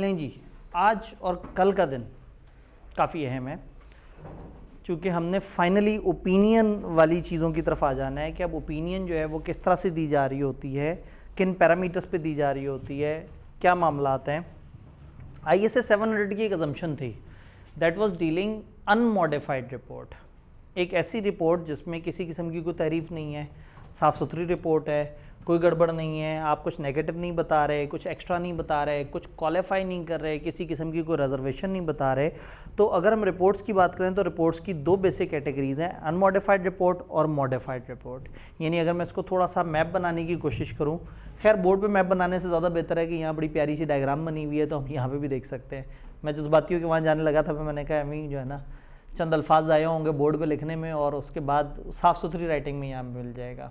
लें जी, आज और कल का दिन काफ़ी अहम है, क्योंकि हमने फाइनली ओपिनियन वाली चीज़ों की तरफ आ जाना है कि अब ओपिनियन जो है वो किस तरह से दी जा रही होती है, किन पैरामीटर्स पे दी जा रही होती है, क्या मामलात हैं। ISA 700 की एक अजम्पशन थी, that was dealing unmodified report, एक ऐसी रिपोर्ट जिसमें किसी किस्म की कोई तारीफ़ नहीं है, साफ़ सुथरी रिपोर्ट है, कोई गड़बड़ नहीं है, आप कुछ नेगेटिव नहीं बता रहे, कुछ एक्स्ट्रा नहीं बता रहे, कुछ क्वालिफाई नहीं कर रहे, किसी किस्म की कोई रिजर्वेशन नहीं बता रहे। तो अगर हम रिपोर्ट्स की बात करें तो रिपोर्ट्स की दो बेसिक कैटेगरीज़ हैं, अनमॉडिफाइड रिपोर्ट और मॉडिफाइड रिपोर्ट। यानी अगर मैं इसको थोड़ा सा मैप बनाने की कोशिश करूँ, खैर बोर्ड पे मैप बनाने से ज़्यादा बेहतर है कि यहाँ बड़ी प्यारी सी डायग्राम बनी हुई है तो हम यहाँ पे भी देख सकते हैं। मैं जज्बातियों के वहाँ जाने लगा था, मैंने कहा अमी जो है ना चंद अल्फाज आए होंगे बोर्ड पे लिखने में और उसके बाद साफ़ सुथरी राइटिंग में यहाँ मिल जाएगा।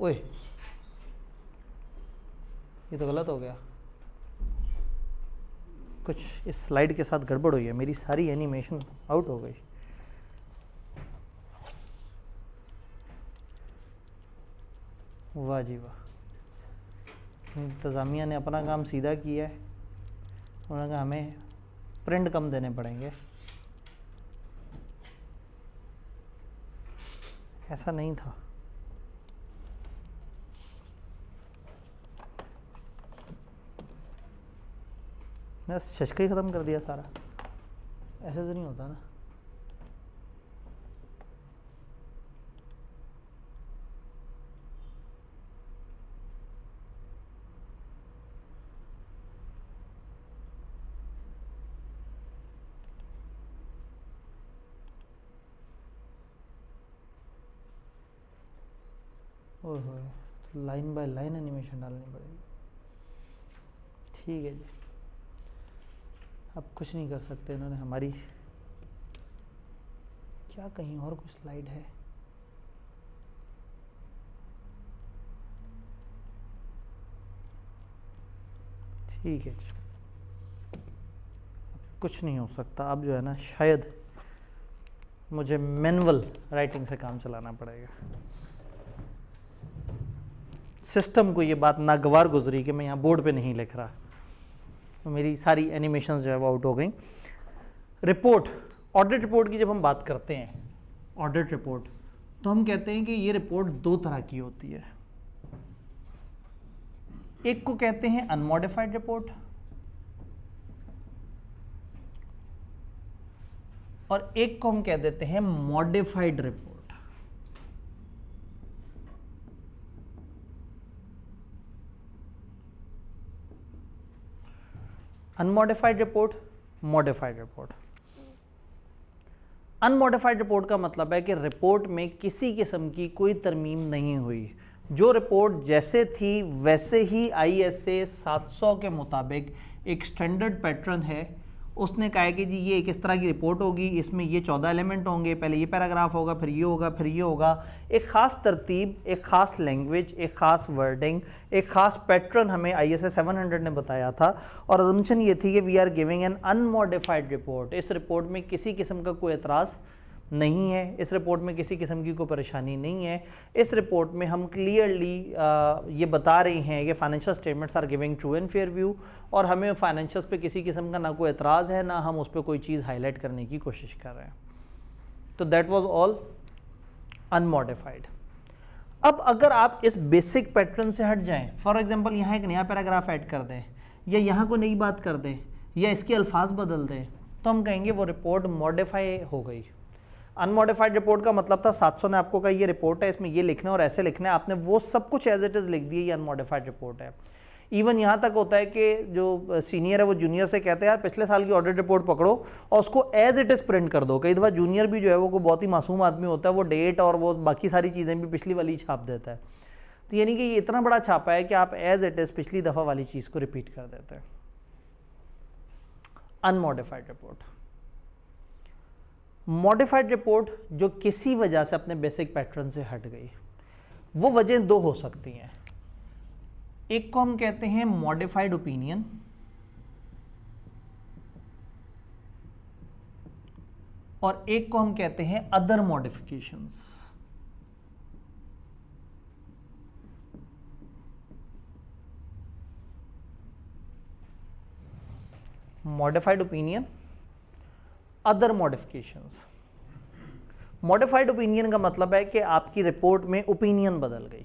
ओए ये तो गलत हो गया, कुछ इस स्लाइड के साथ गड़बड़ हुई है, मेरी सारी एनिमेशन आउट हो गई। वाह जी वाह, इंतज़ामिया ने अपना काम सीधा किया है, उन्होंने कहा हमें प्रिंट कम देने पड़ेंगे। ऐसा नहीं था। मैं शशका ही ख़त्म कर दिया सारा, ऐसे तो नहीं होता ना। ओहो, लाइन बाय लाइन एनिमेशन डालनी पड़ेगी। ठीक है जी, अब कुछ नहीं कर सकते, इन्होंने हमारी क्या कहीं और कुछ स्लाइड है। ठीक है जी, कुछ नहीं हो सकता। अब जो है ना शायद मुझे मैनुअल राइटिंग से काम चलाना पड़ेगा। सिस्टम को ये बात नागवार गुजरी कि मैं यहाँ बोर्ड पे नहीं लिख रहा, तो मेरी सारी एनिमेशंस जो है वो आउट हो गई। रिपोर्ट, ऑडिट रिपोर्ट की जब हम बात करते हैं, ऑडिट रिपोर्ट, तो हम कहते हैं कि ये रिपोर्ट दो तरह की होती है। एक को कहते हैं अनमॉडिफाइड रिपोर्ट और एक को हम कह देते हैं modified report. Unmodified report, modified report. Unmodified report का मतलब है कि रिपोर्ट में किसी किस्म की कोई तरमीम नहीं हुई, जो रिपोर्ट जैसे थी वैसे ही ISA 700 के मुताबिक एक स्टैंडर्ड पैटर्न है। उसने कहा है कि जी ये किस तरह की रिपोर्ट होगी, इसमें ये 14 एलिमेंट होंगे, पहले ये पैराग्राफ होगा, फिर ये होगा, फिर ये होगा। एक ख़ास तरतीब, एक ख़ास लैंग्वेज, एक ख़ास वर्डिंग, एक ख़ास पैटर्न हमें ISA 700 ने बताया था। और अजम्पशन ये थी कि we are giving an unmodified report. इस रिपोर्ट में किसी किस्म का कोई एतराज़ नहीं है, इस रिपोर्ट में किसी किस्म की कोई परेशानी नहीं है। इस रिपोर्ट में हम क्लियरली ये बता रहे हैं कि financial statements are giving true and fair view, और हमें फाइनेंशियल्स पे किसी किस्म का ना कोई एतराज़ है, ना हम उस पर कोई चीज़ हाईलाइट करने की कोशिश कर रहे हैं। तो दैट वाज ऑल अनमॉडिफाइड। अब अगर आप इस बेसिक पैटर्न से हट जाएं, फॉर एग्जांपल यहाँ एक नया पैराग्राफ ऐड कर दें, या यहाँ को नई बात कर दें, या इसके अल्फाज बदल दें, तो हम कहेंगे वो रिपोर्ट मॉडिफाई हो गई। अनमॉडिफाइड रिपोर्ट का मतलब था 700 ने आपको कहा ये रिपोर्ट है, इसमें ये लिखना है और ऐसे लिखना है, आपने वो सब कुछ एज इट इज़ लिख दिया, ये अनमॉडिफाइड रिपोर्ट है। इवन यहाँ तक होता है कि जो सीनियर है वो जूनियर से कहते हैं यार पिछले साल की ऑडिट रिपोर्ट पकड़ो और उसको एज इट इज़ प्रिंट कर दो। कई दफ़ा जूनियर भी जो है वो बहुत ही मासूम आदमी होता है, वो डेट और वो बाकी सारी चीज़ें भी पिछली वाली छाप देता है। तो यानी कि ये इतना बड़ा छापा है कि आप एज इट इज़ पिछली दफ़ा वाली चीज़ को रिपीट कर देते हैं। Unmodified report. मॉडिफाइड रिपोर्ट जो किसी वजह से अपने बेसिक पैटर्न से हट गई, वो वजह दो हो सकती हैं। एक को हम कहते हैं मॉडिफाइड ओपिनियन, और एक को हम कहते हैं other modifications. Modified opinion, other modifications. Modified opinion का मतलब है कि आपकी रिपोर्ट में ओपिनियन बदल गई।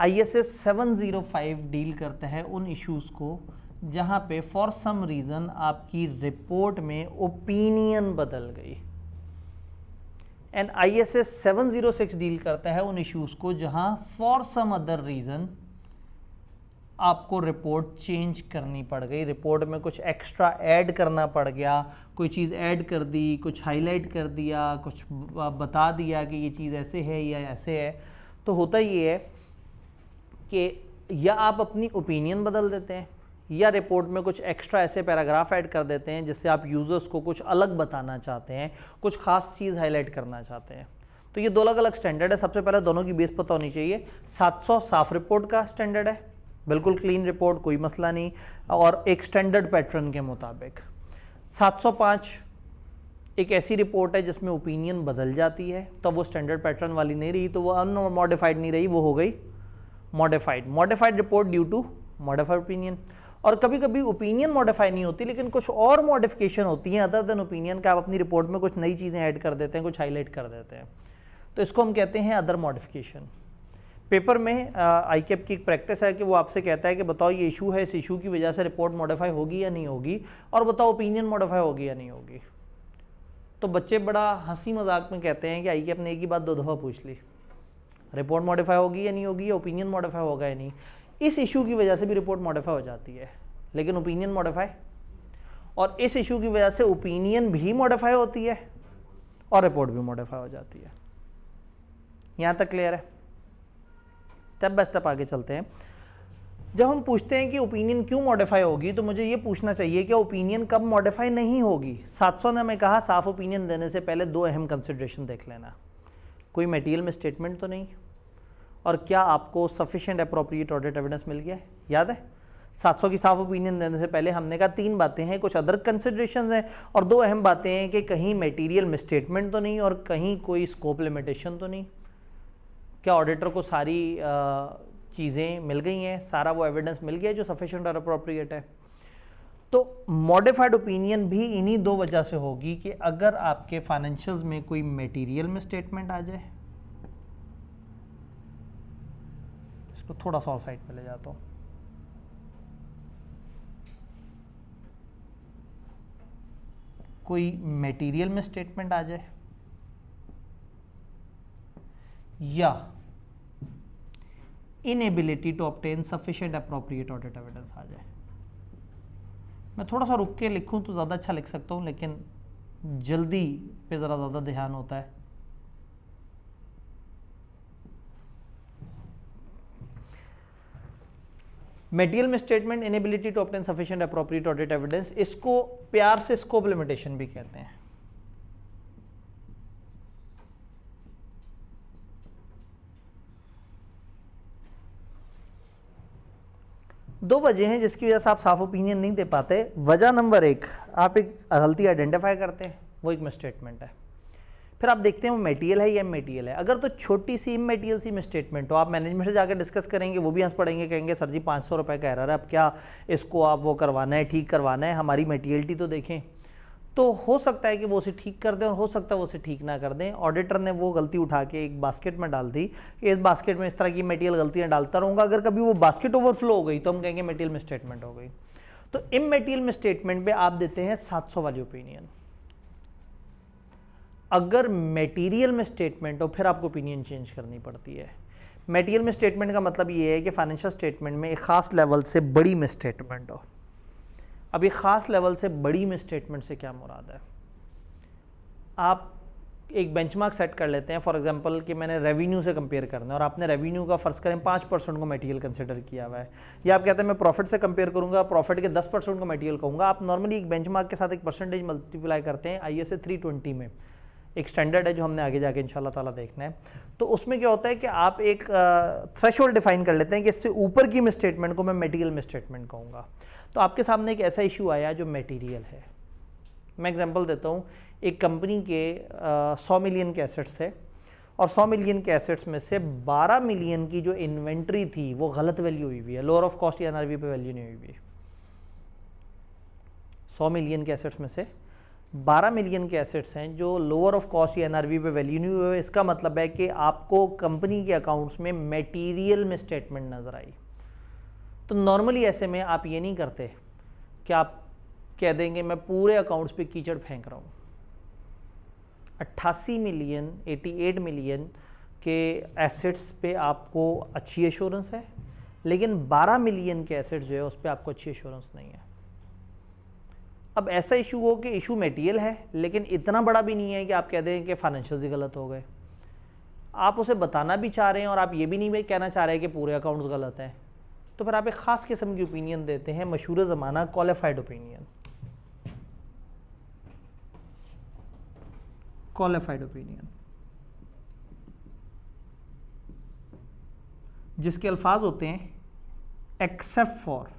ISA 705 डील करता है उन इश्यूज को जहां पे फॉर सम रीजन आपकी रिपोर्ट में ओपिनियन बदल गई, एंड ISA 706 डील करता है उन इश्यूज को जहां फॉर सम अदर रीजन आपको रिपोर्ट चेंज करनी पड़ गई, रिपोर्ट में कुछ एक्स्ट्रा ऐड करना पड़ गया, कोई चीज़ ऐड कर दी, कुछ हाईलाइट कर दिया, कुछ बता दिया कि ये चीज़ ऐसे है या ऐसे है। तो होता ये है कि या आप अपनी ओपिनियन बदल देते हैं या रिपोर्ट में कुछ एक्स्ट्रा ऐसे पैराग्राफ ऐड कर देते हैं जिससे आप यूज़र्स को कुछ अलग बताना चाहते हैं, कुछ खास चीज़ हाईलाइट करना चाहते हैं। तो ये दो अलग अलग स्टैंडर्ड है। सबसे पहले दोनों की बेस पता होनी चाहिए। 700 साफ रिपोर्ट का स्टैंडर्ड है, बिल्कुल क्लीन रिपोर्ट, कोई मसला नहीं, और एक स्टैंडर्ड पैटर्न के मुताबिक। 705 एक ऐसी रिपोर्ट है जिसमें ओपिनियन बदल जाती है, तो वो स्टैंडर्ड पैटर्न वाली नहीं रही, तो वो अनमॉडिफाइड नहीं रही, वो हो गई modified. Modified report due to modified opinion. और कभी कभी ओपिनियन मॉडिफाई नहीं होती लेकिन कुछ और मॉडिफिकेशन होती हैं अदर देन ओपिनियन का, आप अपनी रिपोर्ट में कुछ नई चीज़ें ऐड कर देते हैं, कुछ हाईलाइट कर देते हैं, तो इसको हम कहते हैं अदर मॉडिफिकेशन। पेपर में ICAP की एक प्रैक्टिस है कि वो आपसे कहता है कि बताओ ये इशू है, इस इशू की वजह से रिपोर्ट मॉडिफाई होगी या नहीं होगी, और बताओ ओपिनियन मॉडिफाई होगी या नहीं होगी। तो बच्चे बड़ा हंसी मजाक में कहते हैं कि ICAP ने एक ही बात 2 दफ़ा पूछ ली, रिपोर्ट मॉडिफाई होगी या नहीं होगी, या ओपिनियन मॉडिफाई होगा या नहीं। इस इशू की वजह से भी रिपोर्ट मॉडिफाई हो जाती है लेकिन ओपिनियन मॉडिफाई, और इस इशू की वजह से ओपिनियन भी मॉडिफाई होती है और रिपोर्ट भी मॉडिफाई हो जाती है। यहाँ तक क्लियर है? स्टेप बाय स्टेप आगे चलते हैं। जब हम पूछते हैं कि ओपिनियन क्यों मॉडिफाई होगी तो मुझे ये पूछना चाहिए कि ओपिनियन कब मॉडिफाई नहीं होगी। 700 ने हमें कहा साफ ओपिनियन देने से पहले 2 अहम कंसिडरेशन देख लेना, कोई मटेरियल में स्टेटमेंट तो नहीं, और क्या आपको सफिशिएंट अप्रोप्रिएट ऑडिट एविडेंस मिल गया है। याद है 700 की साफ ओपिनियन देने से पहले हमने कहा 3 बातें हैं, कुछ अदर कंसिडरेशंस हैं और 2 अहम बातें हैं कि कहीं मटेरियल में स्टेटमेंट तो नहीं और कहीं कोई स्कोप लिमिटेशन तो नहीं। क्या ऑडिटर को सारी चीज़ें मिल गई हैं, सारा वो एविडेंस मिल गया है जो सफिशिएंट और अप्रोप्रिएट है। तो मॉडिफाइड ओपिनियन भी इन्हीं 2 वजह से होगी कि अगर आपके फाइनेंशियल्स में कोई मटेरियल में स्टेटमेंट आ जाए, इसको थोड़ा सा साइड पे ले जाता हूँ, कोई मटेरियल में स्टेटमेंट आ जाए या inability to obtain sufficient appropriate audit evidence आ जाए। मैं थोड़ा सा रुक के लिखूं तो ज़्यादा अच्छा लिख सकता हूं लेकिन जल्दी पे ज़रा ज़्यादा ध्यान होता है। मटेरियल में statement, inability to obtain sufficient appropriate audit evidence, इसको प्यार से स्कोप लिमिटेशन भी कहते हैं। दो वजह हैं जिसकी वजह से आप साफ ओपिनियन नहीं दे पाते। वजह नंबर 1, आप एक गलती आइडेंटिफाई करते हैं, वो एक मिसस्टेटमेंट है। फिर आप देखते हैं वो मटेरियल है या इमटेरियल है। अगर तो छोटी सी इमटेरियल सी मिसस्टेटमेंट हो, आप मैनेजमेंट से जाकर डिस्कस करेंगे, वो भी हंस पड़ेंगे, कहेंगे सर जी 500 रुपये का एरर है, अब क्या इसको आप वो करवाना है, ठीक करवाना है, हमारी मटेरियलिटी तो देखें। तो हो सकता है कि वो उसे ठीक कर दें और हो सकता है वो उसे ठीक ना कर दें। ऑडिटर ने वो गलती उठा के एक बास्केट में डाल दी, इस बास्केट में इस तरह की मटेरियल गलतियां डालता रहूँगा, अगर कभी वो बास्केट ओवरफ्लो हो गई तो हम कहेंगे मटेरियल मिसस्टेटमेंट हो गई। तो इमटेरियल मिसस्टेटमेंट पे आप देते हैं 700 वाली ओपिनियन। अगर मटेरियल में स्टेटमेंट हो फिर आपको ओपिनियन चेंज करनी पड़ती है। मटेरियल में स्टेटमेंट का मतलब ये है कि फाइनेंशियल स्टेटमेंट में एक खास लेवल से बड़ी मिसस्टेटमेंट हो। अब ये खास लेवल से बड़ी मिसस्टेटमेंट से क्या मुराद है? आप एक बेंचमार्क सेट कर लेते हैं, फॉर एग्जांपल कि मैंने रेवेन्यू से कंपेयर करना है और आपने रेवेन्यू का फर्ज करें 5% को मटेरियल कंसिडर किया हुआ है, या आप कहते हैं मैं प्रॉफिट से कंपेयर करूंगा, प्रॉफिट के 10% को मटेरियल कहूँगा। आप नॉर्मली एक बेंचमार्क के साथ एक परसेंटेज मल्टीप्लाई करते हैं। ISA 320 में एक स्टैंडर्ड है जो हमने आगे जाके इंशाल्लाह ताला देखना है। तो उसमें क्या होता है कि आप एक थ्रेशोल्ड डिफाइन कर लेते हैं कि इससे ऊपर की मिसस्टेटमेंट को मैं मटेरियल मिसस्टेटमेंट कहूँगा। तो आपके सामने एक ऐसा इशू आया जो मटेरियल है। मैं एग्जांपल देता हूँ, एक कंपनी के 100 मिलियन के एसेट्स थे और 100 मिलियन के एसेट्स में से 12 मिलियन की जो इन्वेंट्री थी वो गलत वैल्यू हुई हुई है, लोअर ऑफ कॉस्ट या NRV पे वैल्यू नहीं हुई हुई। 100 मिलियन के एसेट्स में से 12 मिलियन के एसेट्स हैं जो लोअर ऑफ कॉस्ट या एनआरवी पे वैल्यू नहीं हुए। इसका मतलब है कि आपको कंपनी के अकाउंट्स में मटेरियल में स्टेटमेंट नज़र आई। तो नॉर्मली ऐसे में आप ये नहीं करते कि आप कह देंगे मैं पूरे अकाउंट्स पे कीचड़ फेंक रहा हूँ। 88 मिलियन 88 मिलियन के एसेट्स पे आपको अच्छी एश्योरेंस है, लेकिन 12 मिलियन के एसेट्स जो है उस पर आपको अच्छी एश्योरेंस नहीं है। अब ऐसा इशू हो कि इशू मटेरियल है लेकिन इतना बड़ा भी नहीं है कि आप कह दें कि फाइनेंशियल ही गलत हो गए। आप उसे बताना भी चाह रहे हैं और आप ये भी नहीं कहना चाह रहे कि पूरे अकाउंट्स गलत हैं, तो फिर आप एक ख़ास किस्म की ओपिनियन देते हैं, मशहूर ज़माना क्वालिफाइड ओपिनियन। क्वालिफाइड ओपिनियन जिसके अल्फाज होते हैं accept for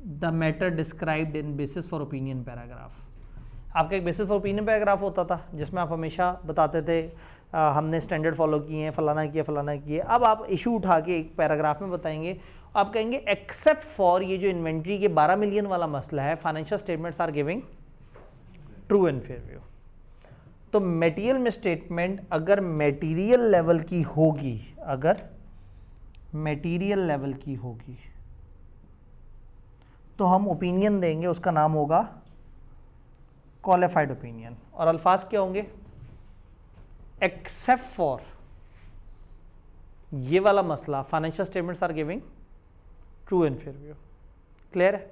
the matter described in basis for opinion paragraph. आपका एक बेसिस फॉर ओपिनियन पैराग्राफ होता था जिसमें आप हमेशा बताते थे हमने स्टैंडर्ड फॉलो किए हैं, फलाना किए। अब आप इशू उठा के एक पैराग्राफ में बताएंगे, आप कहेंगे एक्सेप्ट फॉर ये जो इन्वेंट्री के 12 मिलियन वाला मसला है, financial statements are giving true and fair view. तो मटेरियल में स्टेटमेंट अगर मटेरियल लेवल की होगी, अगर मटेरियल लेवल की होगी तो हम ओपिनियन देंगे, उसका नाम होगा क्वालिफाइड ओपिनियन। और अल्फाज क्या होंगे? एक्सेप्ट फॉर ये वाला मसला financial statements are giving true and fair view. Clear है?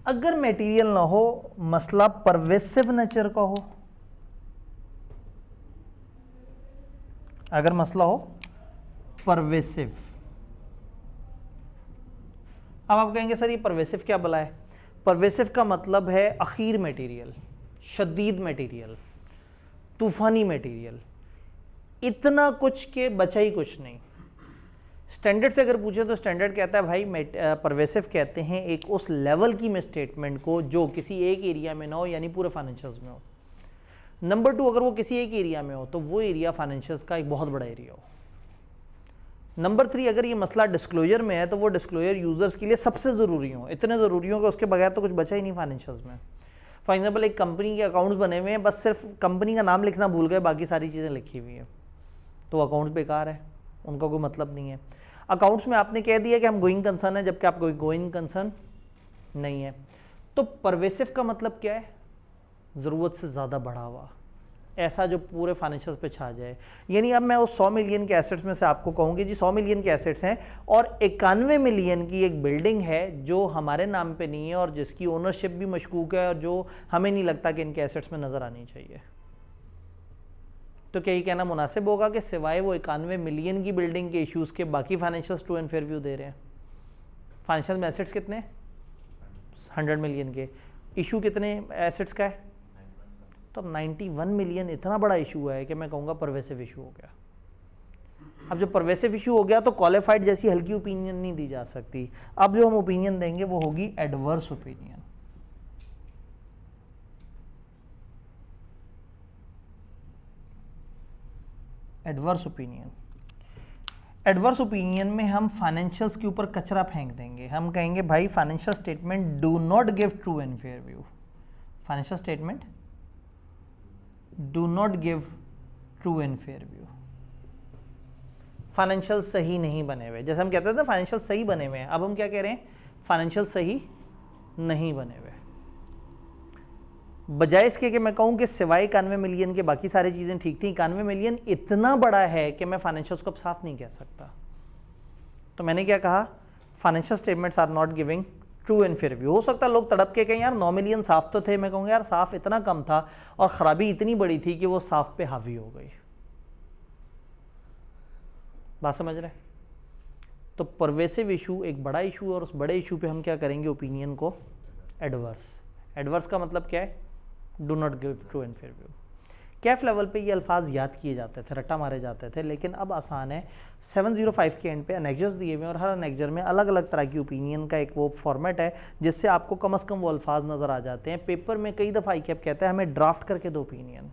अगर मटेरियल ना हो, मसला परवेसिव नेचर का हो, अगर मसला हो परवेसिव, अब आप कहेंगे सर ये परवेसिव क्या भला है? परवेसिव का मतलब है अखीर मटेरियल, शदीद मटेरियल, तूफानी मटेरियल, इतना कुछ के बचा ही कुछ नहीं। स्टैंडर्ड से अगर पूछे तो स्टैंडर्ड कहता है भाई परवेसिव कहते हैं एक उस लेवल की मिसस्टेटमेंट को जो किसी एक एरिया में ना हो, यानी पूरे फाइनेंशियल्स में हो। नंबर 2, अगर वो किसी एक एरिया में हो तो वो एरिया फाइनेंशियल्स का एक बहुत बड़ा एरिया हो। नंबर 3, अगर ये मसला डिस्क्लोजर में है तो वो डिस्क्लोजर यूजर्स के लिए सबसे ज़रूरी हो, इतने ज़रूरी हो कि उसके बगैर तो कुछ बचा ही नहीं फाइनेंशियल्स में। फॉर एग्जाम्पल एक कंपनी के अकाउंट्स बने हुए हैं, बस सिर्फ कंपनी का नाम लिखना भूल गए, बाकी सारी चीज़ें लिखी हुई हैं, तो अकाउंट्स बेकार है, उनका कोई मतलब नहीं है। अकाउंट्स में आपने कह दिया कि हम गोइंग कंसर्न है, जबकि आप कोई गोइंग कंसर्न नहीं है। तो परवेसिव का मतलब क्या है? ज़रूरत से ज़्यादा बढ़ा हुआ, ऐसा जो पूरे फाइनेंशियल्स पे छा जाए। यानी अब मैं उस 100 मिलियन के एसेट्स में से आपको कहूँगी जी 100 मिलियन के एसेट्स हैं और 91 मिलियन की एक बिल्डिंग है जो हमारे नाम पे नहीं है और जिसकी ओनरशिप भी मशकूक है और जो हमें नहीं लगता कि इनके एसेट्स में नज़र आनी चाहिए। तो क्या ये कहना मुनासिब होगा कि सिवाय वो 91 मिलियन की बिल्डिंग के इश्यूज़ के बाकी financials true and fair view दे रहे हैं? फाइनेंशियल में एसेट्स कितने? 100 मिलियन के। इशू कितने एसेट्स का है? तो 91 मिलियन इतना बड़ा इशू है कि मैं कहूँगा परवेसिव इशू हो गया। अब जब परवेसिव इशू हो गया तो क्वालिफाइड जैसी हल्की ओपिनियन नहीं दी जा सकती। अब जो हम ओपिनियन देंगे वो होगी adverse opinion. Adverse opinion, adverse opinion में हम फाइनेंशियल्स के ऊपर कचरा फेंक देंगे। हम कहेंगे भाई financial statement do not give true and fair view. Financial statement do not give true and fair view. Financial सही नहीं बने हुए, जैसे हम कहते थे फाइनेंशियल सही बने हुए हैं, अब हम क्या कह रहे हैं? फाइनेंशियल सही नहीं बने हुए। बजाय इसके कि मैं कहूँ कि सिवाय 91 मिलियन के बाकी सारी चीज़ें ठीक थी, 91 मिलियन इतना बड़ा है कि मैं फाइनेंशियल्स को अब साफ नहीं कह सकता। तो मैंने क्या कहा? Financial statements are not giving true and fair view. हो सकता है लोग तड़प के कहें यार 9 मिलियन साफ तो थे, मैं कहूँगा यार साफ इतना कम था और ख़राबी इतनी बड़ी थी कि वो साफ पे हावी हो गई। बात समझ रहे? तो परवेसिव इशू एक बड़ा इशू है और उस बड़े इशू पे हम क्या करेंगे? ओपिनियन को एडवर्स। एडवर्स का मतलब क्या है? Do not give true and fair view. Kaif level पे ये अल्फाज याद किए जाते थे, रट्टा मारे जाते थे, लेकिन अब आसान है। 705 के एंड पे अनेक्जर्स दिए हुए हैं और हर अनेक्जर में अलग अलग तरह की ओपिनियन का एक वो फॉर्मेट है जिससे आपको कम से कम वो अल्फाज नज़र आ जाते हैं। पेपर में कई दफ़ा ICAP कहता है हमें ड्राफ्ट करके दो ओपिनियन,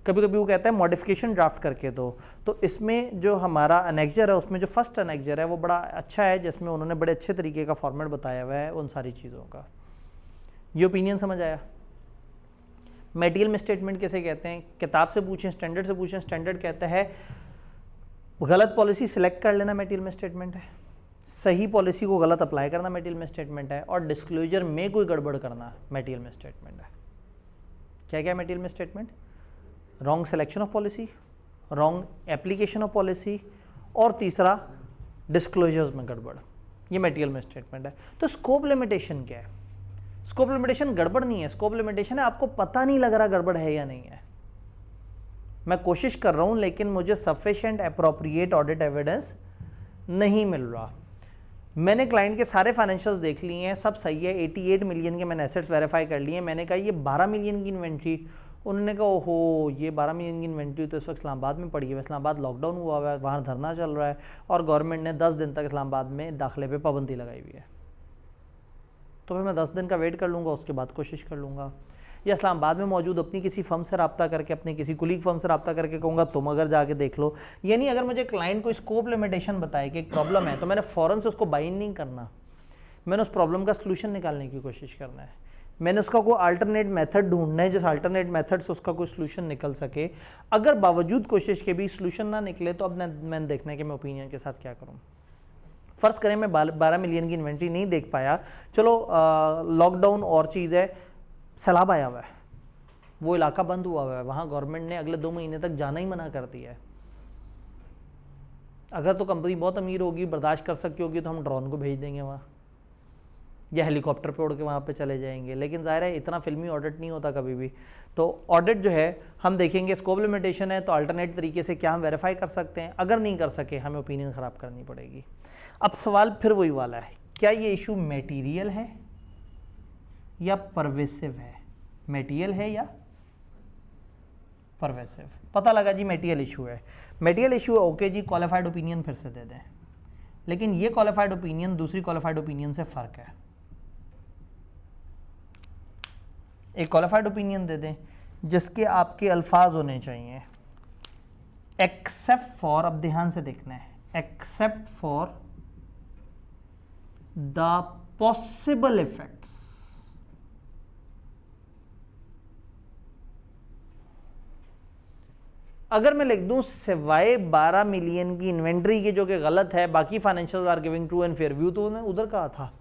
कभी कभी वो कहता है मॉडिफिकेशन ड्राफ्ट करके दो। तो इसमें जो हमारा अनेक्जर है उसमें जो फर्स्ट अनेक्जर है वो बड़ा अच्छा है, जिसमें उन्होंने बड़े अच्छे तरीके का फॉर्मेट बताया हुआ है उन सारी चीज़ों का। ये ओपिनियन समझ आया। मटेरियल में स्टेटमेंट कैसे कहते हैं, किताब से पूछें, स्टैंडर्ड से पूछें, स्टैंडर्ड कहता है गलत पॉलिसी सिलेक्ट कर लेना मटेरियल में स्टेटमेंट है, सही पॉलिसी को गलत अप्लाई करना मटेरियल में स्टेटमेंट है, और डिस्क्लोजर में कोई गड़बड़ करना मटेरियल में स्टेटमेंट है। क्या क्या मटेरियल में statement? Wrong selection of policy, wrong application of policy, और तीसरा डिस्क्लोजर्स में गड़बड़, ये मटेरियल में स्टेटमेंट है। तो स्कोप लिमिटेशन क्या है? स्कोप लिमिटेशन गड़बड़ नहीं है, स्कोप लिमिटेशन है आपको पता नहीं लग रहा गड़बड़ है या नहीं है, मैं कोशिश कर रहा हूं लेकिन मुझे सफिशिएंट अप्रोप्रिएट ऑडिट एविडेंस नहीं मिल रहा। मैंने क्लाइंट के सारे फाइनेंशियल्स देख लिए हैं, सब सही है, 88 मिलियन के मैंने एसेट्स वेरीफाई कर लिए हैं। मैंने कहा ये 12 मिलियन की इन्वेंट्री, उन्होंने कहा ओहो ये 12 मिलियन की इन्वेंट्री तो इस वक्त इस्लामाबाद में पड़ी है, इस्लामाबाद लॉकडाउन हुआ हुआ है, वहाँ धरना चल रहा है और गवर्नमेंट ने 10 दिन तक इस्लामाबाद में दाखिले पे पाबंदी लगाई हुई है। तो फिर मैं 10 दिन का वेट कर लूँगा, उसके बाद कोशिश कर लूँगा, या इस्लामाबाद में मौजूद अपनी किसी फर्म से रब्ता करके, अपनी किसी कुलीग फर्म से रब्ता करके कहूँगा तुम अगर जाके देख लो। यानी अगर मुझे क्लाइंट को स्कोप लिमिटेशन बताए कि एक प्रॉब्लम है तो मैंने फ़ौरन से उसको बाइंड नहीं करना, मैंने उस प्रॉब्लम का सलूशन निकालने की कोशिश करना है, मैंने उसका कोई अल्टरनेट मेथड ढूंढना है जिस अल्टरनेट मेथड से उसका कोई सलूशन निकल सके। अगर बावजूद कोशिश के भी सलूशन ना निकले तो अब मैंने देखना है कि मैं ओपिनियन के साथ क्या करूँ। फ़र्ज़ करें मैं 12 मिलियन की इन्वेंट्री नहीं देख पाया, चलो लॉकडाउन और चीज़ है, सैलाब आया हुआ है, वो इलाका बंद हुआ हुआ है, वहाँ गवर्नमेंट ने अगले 2 महीने तक जाना ही मना कर दिया है। अगर तो कंपनी बहुत अमीर होगी, बर्दाश्त कर सकती होगी, तो हम ड्रोन को भेज देंगे वहाँ, या हेलीकॉप्टर पे उड़ के वहाँ पे चले जाएंगे। लेकिन ज़ाहिर है इतना फिल्मी ऑडिट नहीं होता कभी भी। तो ऑडिट जो है हम देखेंगे, स्कोप लिमिटेशन है तो अल्टरनेट तरीके से क्या हम वेरीफाई कर सकते हैं, अगर नहीं कर सके हमें ओपिनियन ख़राब करनी पड़ेगी। अब सवाल फिर वही वाला है, क्या ये इशू मटेरियल है या परवेसिव है? मटेरियल है या परवेसिव? पता लगा जी मटेरियल इशू है, मटेरियल इशू है, ओके जी, क्वालिफाइड ओपिनियन फिर से दे दें। लेकिन ये क्वालिफाइड ओपिनियन दूसरी क्वालिफाइड ओपिनियन से फ़र्क है। एक क्वालिफाइड ओपिनियन दे दें जिसके आपके अल्फाज होने चाहिए एक्सेप्ट फॉर, अब ध्यान से देखना है, accept for the possible effects, अगर मैं लिख दूं सिवाय 12 मिलियन की इन्वेंट्री की जो कि गलत है, बाकी financials are giving true and fair view, तो उन्होंने उधर कहा था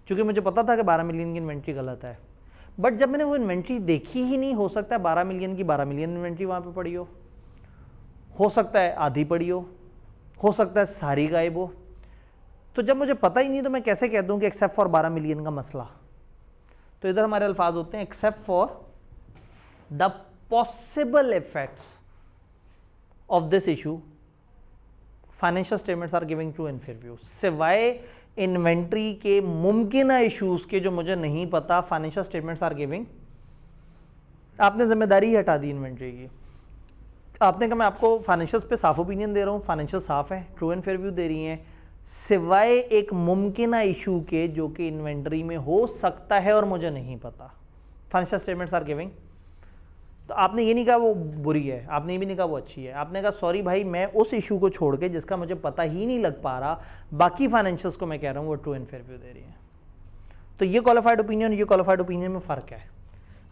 क्योंकि मुझे पता था कि 12 मिलियन की इन्वेंट्री गलत है। बट जब मैंने वो इन्वेंट्री देखी ही नहीं, हो सकता है 12 मिलियन की 12 मिलियन इन्वेंट्री वहाँ पे पड़ी हो सकता है आधी पड़ी हो सकता है सारी गायब हो। तो जब मुझे पता ही नहीं तो मैं कैसे कह दूँ कि एक्सेप्ट फॉर 12 मिलियन का मसला? तो इधर हमारे अल्फाज होते हैं accept for the possible effects of this issue, financial statements are giving true and fair view। सिवाय इन्वेंट्री के मुमकिन इश्यूज के जो मुझे नहीं पता, फाइनेंशियल स्टेटमेंट्स आर गिविंग। आपने जिम्मेदारी हटा दी इन्वेंट्री की, आपने कहा मैं आपको फाइनेंशियल्स पे साफ ओपिनियन दे रहा हूँ, फाइनेंशियल साफ है, ट्रू एंड फेयर व्यू दे रही हैं, सिवाय एक मुमकिन इशू के जो कि इन्वेंट्री में हो सकता है और मुझे नहीं पता, फाइनेंशियल स्टेटमेंट्स आर गिविंग। तो आपने ये नहीं कहा वो बुरी है, आपने ये भी नहीं कहा वो अच्छी है, आपने कहा सॉरी भाई मैं उस इशू को छोड़ के जिसका मुझे पता ही नहीं लग पा रहा, बाकी फाइनेंशियल्स को मैं कह रहा हूँ वो ट्रू एंड फेयर व्यू दे रही है। तो ये क्वालिफाइड ओपिनियन, ये क्वालिफाइड ओपिनियन में फ़र्क है।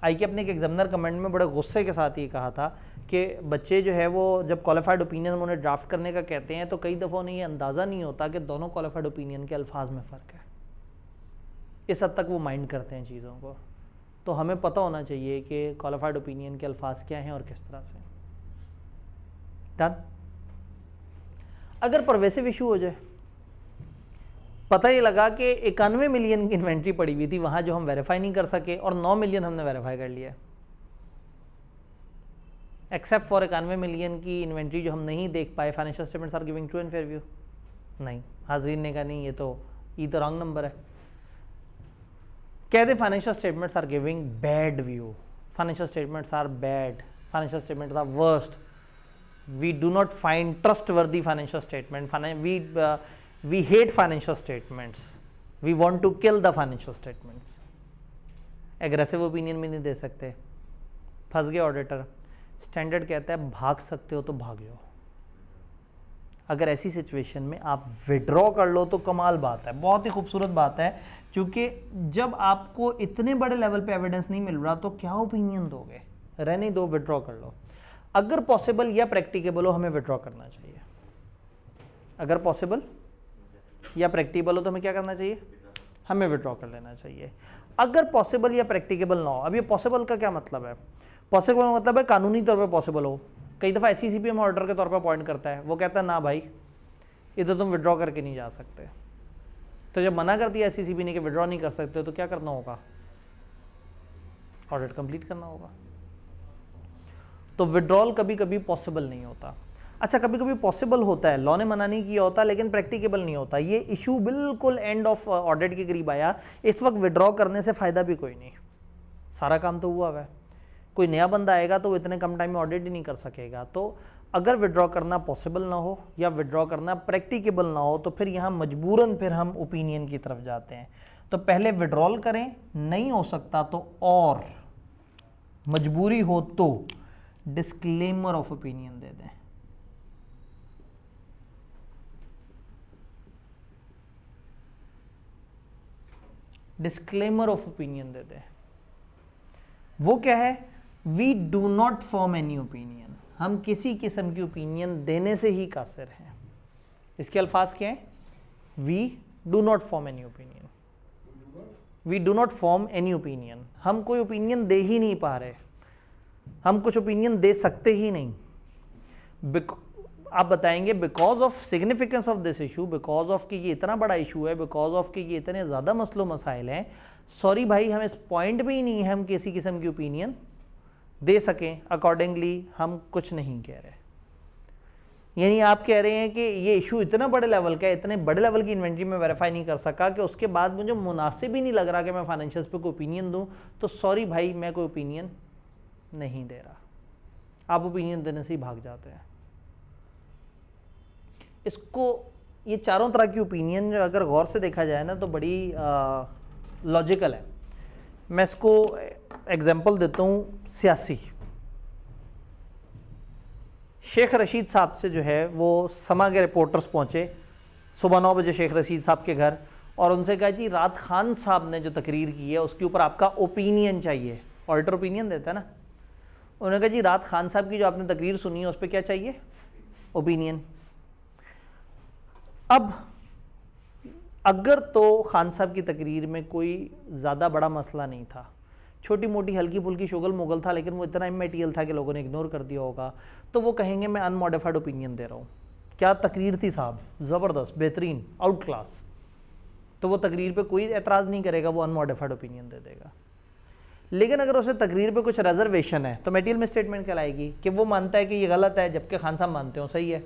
आई के अपने एक एग्जामिनर कमेंट में बड़े गुस्से के साथ ये कहा था कि बच्चे जो है वो जब क्वालिफाइड ओपिनियन उन्हें ड्राफ्ट करने का कहते हैं तो कई दफ़ा उन्हें ये अंदाज़ा नहीं होता कि दोनों क्वालिफाइड ओपिनियन के अल्फाज में फ़र्क है। इस हद तक वो माइंड करते हैं चीज़ों को। तो हमें पता होना चाहिए कि क्वालिफाइड ओपिनियन के अल्फाज क्या हैं और किस तरह से। डन। अगर परवेसिव इशू हो जाए, पता ये लगा कि 91 मिलियन की इन्वेंट्री पड़ी हुई थी वहाँ जो हम वेरीफाई नहीं कर सके और 9 मिलियन हमने वेरीफाई कर लिया, एक्सेप्ट फॉर 91 मिलियन की इन्वेंट्री जो हम नहीं देख पाए, financial statements are giving true and fair view. नहीं, हाजरीन ने कहा नहीं ये तो रॉन्ग नंबर है। कहते financial statements are giving bad view, financial statements are bad, financial statements are worst, we do not find trustworthy financial statement, we hate financial statements, we want to kill the financial statements। Aggressive opinion भी नहीं दे सकते, फंस गए auditor. Standard कहता है भाग सकते हो तो भाग जाओ। अगर ऐसी सिचुएशन में आप विड्रॉ कर लो तो कमाल बात है, बहुत ही खूबसूरत बात है, क्योंकि जब आपको इतने बड़े लेवल पे एविडेंस नहीं मिल रहा तो क्या ओपिनियन दोगे, रहने दो, विड्रॉ कर लो। अगर पॉसिबल या प्रैक्टिकेबल हो हमें विड्रॉ करना चाहिए। अगर पॉसिबल या प्रैक्टिकेबल हो तो हमें क्या करना चाहिए, हमें विड्रॉ कर लेना चाहिए। अगर पॉसिबल या प्रैक्टिकेबल ना हो, अब ये पॉसिबल का क्या मतलब है, पॉसिबल का मतलब है कानूनी तौर पे पॉसिबल हो। कई दफ़ा SCCP हमें ऑर्डर के तौर पे अपॉइंट करता है, वो कहता है ना भाई इधर तुम विड्रॉ करके नहीं जा सकते। तो जब मना कर दिया SCCP ने कि विड्रॉ नहीं कर सकते तो क्या करना होगा, ऑडिट कंप्लीट करना होगा। तो विड्रॉल कभी कभी पॉसिबल नहीं होता। अच्छा, कभी कभी पॉसिबल होता है, लॉ ने मना नहीं किया होता लेकिन प्रैक्टिकेबल नहीं होता। ये इशू बिल्कुल एंड ऑफ ऑडिट के करीब आया, इस वक्त विड्रॉ करने से फ़ायदा भी कोई नहीं, सारा काम तो हुआ है। कोई नया बंदा आएगा तो वो इतने कम टाइम में ऑडिट ही नहीं कर सकेगा। तो अगर विड्रॉ करना पॉसिबल ना हो या विड्रॉ करना प्रैक्टिकेबल ना हो तो फिर यहाँ मजबूरन फिर हम ओपिनियन की तरफ जाते हैं। तो पहले विड्रॉल करें, नहीं हो सकता तो, और मजबूरी हो तो डिस्क्लेमर ऑफ ओपिनियन दे दें। डिस्क्लेमर ऑफ ओपिनियन दे दें। वो क्या है, we do not form any opinion, हम किसी किस्म की ओपिनियन देने से ही कासिर हैं। इसके अल्फाज क्या हैं, we do not form any opinion, we do not form any opinion, हम कोई ओपिनियन दे ही नहीं पा रहे, हम कुछ ओपिनियन दे सकते ही नहीं। आप बताएंगे because of significance of this issue, because of कि ये इतना बड़ा इशू है, बिकॉज ऑफ कि ये इतने ज़्यादा मसलो मसाइल हैं, सॉरी भाई हम इस पॉइंट पे ही नहीं है हम किसी किस्म की ओपिनियन दे सकें, अकॉर्डिंगली हम कुछ नहीं कह रहे। यानी आप कह रहे हैं कि ये इशू इतना बड़े लेवल का है, इतने बड़े लेवल की इन्वेंट्री में वेरीफाई नहीं कर सका कि उसके बाद मुझे मुनासिब ही नहीं लग रहा कि मैं फाइनेंशियल्स पे कोई ओपिनियन दूं, तो सॉरी भाई मैं कोई ओपिनियन नहीं दे रहा। आप ओपिनियन देने से ही भाग जाते हैं। इसको, ये चारों तरह की ओपिनियन अगर गौर से देखा जाए ना तो बड़ी लॉजिकल है। मैं इसको एग्जांपल देता हूँ सियासी। शेख रशीद साहब से जो है वो समा के रिपोर्टर्स पहुँचे सुबह 9 बजे शेख रशीद साहब के घर, और उनसे कहा जी रात खान साहब ने जो तकरीर की है उसके ऊपर आपका ओपिनियन चाहिए। ऑडिटर ओपिनियन देता है ना। उन्होंने कहा जी रात खान साहब की जो आपने तकरीर सुनी है उस पर क्या चाहिए, ओपिनियन। अब अगर तो खान साहब की तकरीर में कोई ज़्यादा बड़ा मसला नहीं था, छोटी मोटी हल्की फुल्की शुगल मुगल था, लेकिन वो इतना इमेटीरियल था कि लोगों ने इग्नोर कर दिया होगा, तो वो कहेंगे मैं अनमॉडिफाइड ओपिनियन दे रहा हूँ। क्या तकरीर थी साहब, ज़बरदस्त, बेहतरीन, आउट क्लास, तो वो तकरीर पे कोई एतराज़ नहीं करेगा, वो अनमॉडिफाइड ओपिनियन दे देगा। लेकिन अगर उसे तकरीर पे कुछ रिजर्वेशन है तो मेटीरियल मिसस्टेटमेंट कहलाएगी कि वो मानता है कि ये गलत है जबकि खान साहब मानते हो सही है।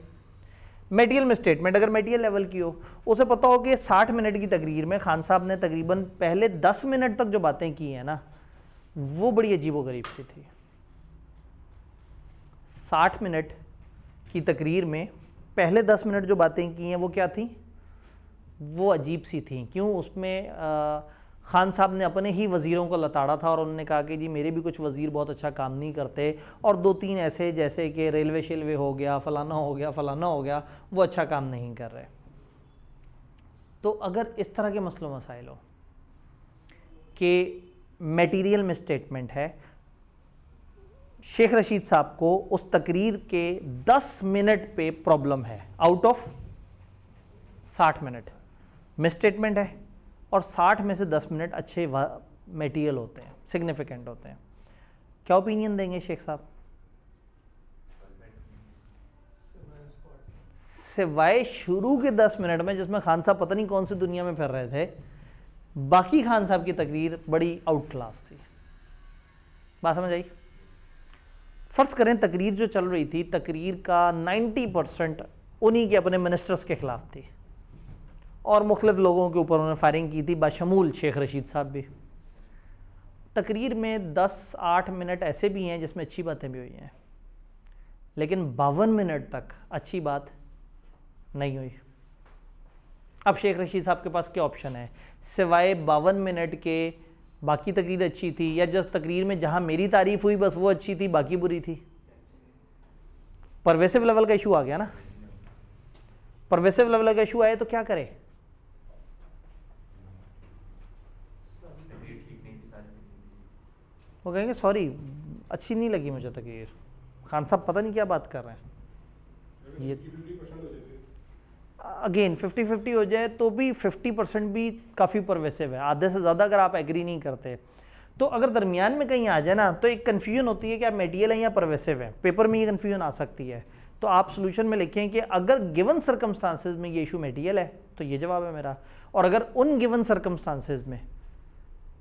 मेटीरियल मिसस्टेटमेंट अगर मेटीरियल लेवल की हो, उसे पता हो कि 60 मिनट की तकरीर में खान साहब ने तकरीबन पहले 10 मिनट तक जो बातें की हैं ना वो बड़ी अजीबोगरीब सी थी। 60 मिनट की तकरीर में पहले 10 मिनट जो बातें की हैं वो क्या थी, वो अजीब सी थी। क्यों, उसमें खान साहब ने अपने ही वज़ीरों को लताड़ा था और उन्होंने कहा कि जी मेरे भी कुछ वज़ीर बहुत अच्छा काम नहीं करते, और 2-3 ऐसे जैसे कि रेलवे शेलवे हो गया, फलाना हो गया, फलाना हो गया, वो अच्छा काम नहीं कर रहे। तो अगर इस तरह के मसलों मसाइल हो कि मटेरियल मिसस्टेटमेंट है, शेख रशीद साहब को उस तकरीर के 10 मिनट पे प्रॉब्लम है, आउट ऑफ 60 मिनट मिसस्टेटमेंट है, और 60 में से 10 मिनट अच्छे मटेरियल होते हैं, सिग्निफिकेंट होते हैं, क्या ओपिनियन देंगे शेख साहब? सिवाय शुरू के 10 मिनट में जिसमें खान साहब पता नहीं कौन सी दुनिया में फिर रहे थे, बाकी खान साहब की तकरीर बड़ी आउट क्लास थी। बात समझ आई? फर्ज करें तकरीर जो चल रही थी, तकरीर का 90% उन्हीं के अपने मिनिस्टर्स के खिलाफ थी और मुख्तलिफ लोगों के ऊपर उन्होंने फायरिंग की थी, बाशमूल शेख रशीद साहब भी। तकरीर में 10-8 मिनट ऐसे भी हैं जिसमें अच्छी बातें भी हुई हैं, लेकिन 52 मिनट तक अच्छी बात नहीं हुई। अब शेख रशीद साहब के पास क्या ऑप्शन है, सिवाय 52 मिनट के बाकी तकरीर अच्छी थी, या जस्ट तकरीर में जहां मेरी तारीफ हुई बस वो अच्छी थी बाकी बुरी थी? परवेसिव लेवल का इशू आ गया ना, परवेसिव लेवल का इशू आए तो क्या करे? वो कहेंगे सॉरी अच्छी नहीं लगी मुझे तकरीर, खान साहब पता नहीं क्या बात कर रहे हैं। ये अगेन 50-50 हो जाए तो भी 50% भी काफ़ी परवेसिव है, आधे से ज़्यादा अगर आप एग्री नहीं करते। तो अगर दरमियान में कहीं आ जाए ना तो एक कन्फ्यूजन होती है कि आप मेटीरियल हैं या परवेसिव है, पेपर में ये कन्फ्यूजन आ सकती है। तो आप सोल्यूशन में लिखें कि अगर गिवन सर्कमस्टांसेस में ये इशू मेटीरियल है तो ये जवाब है मेरा, और अगर उन गिवन सर्कमस्टांसेस में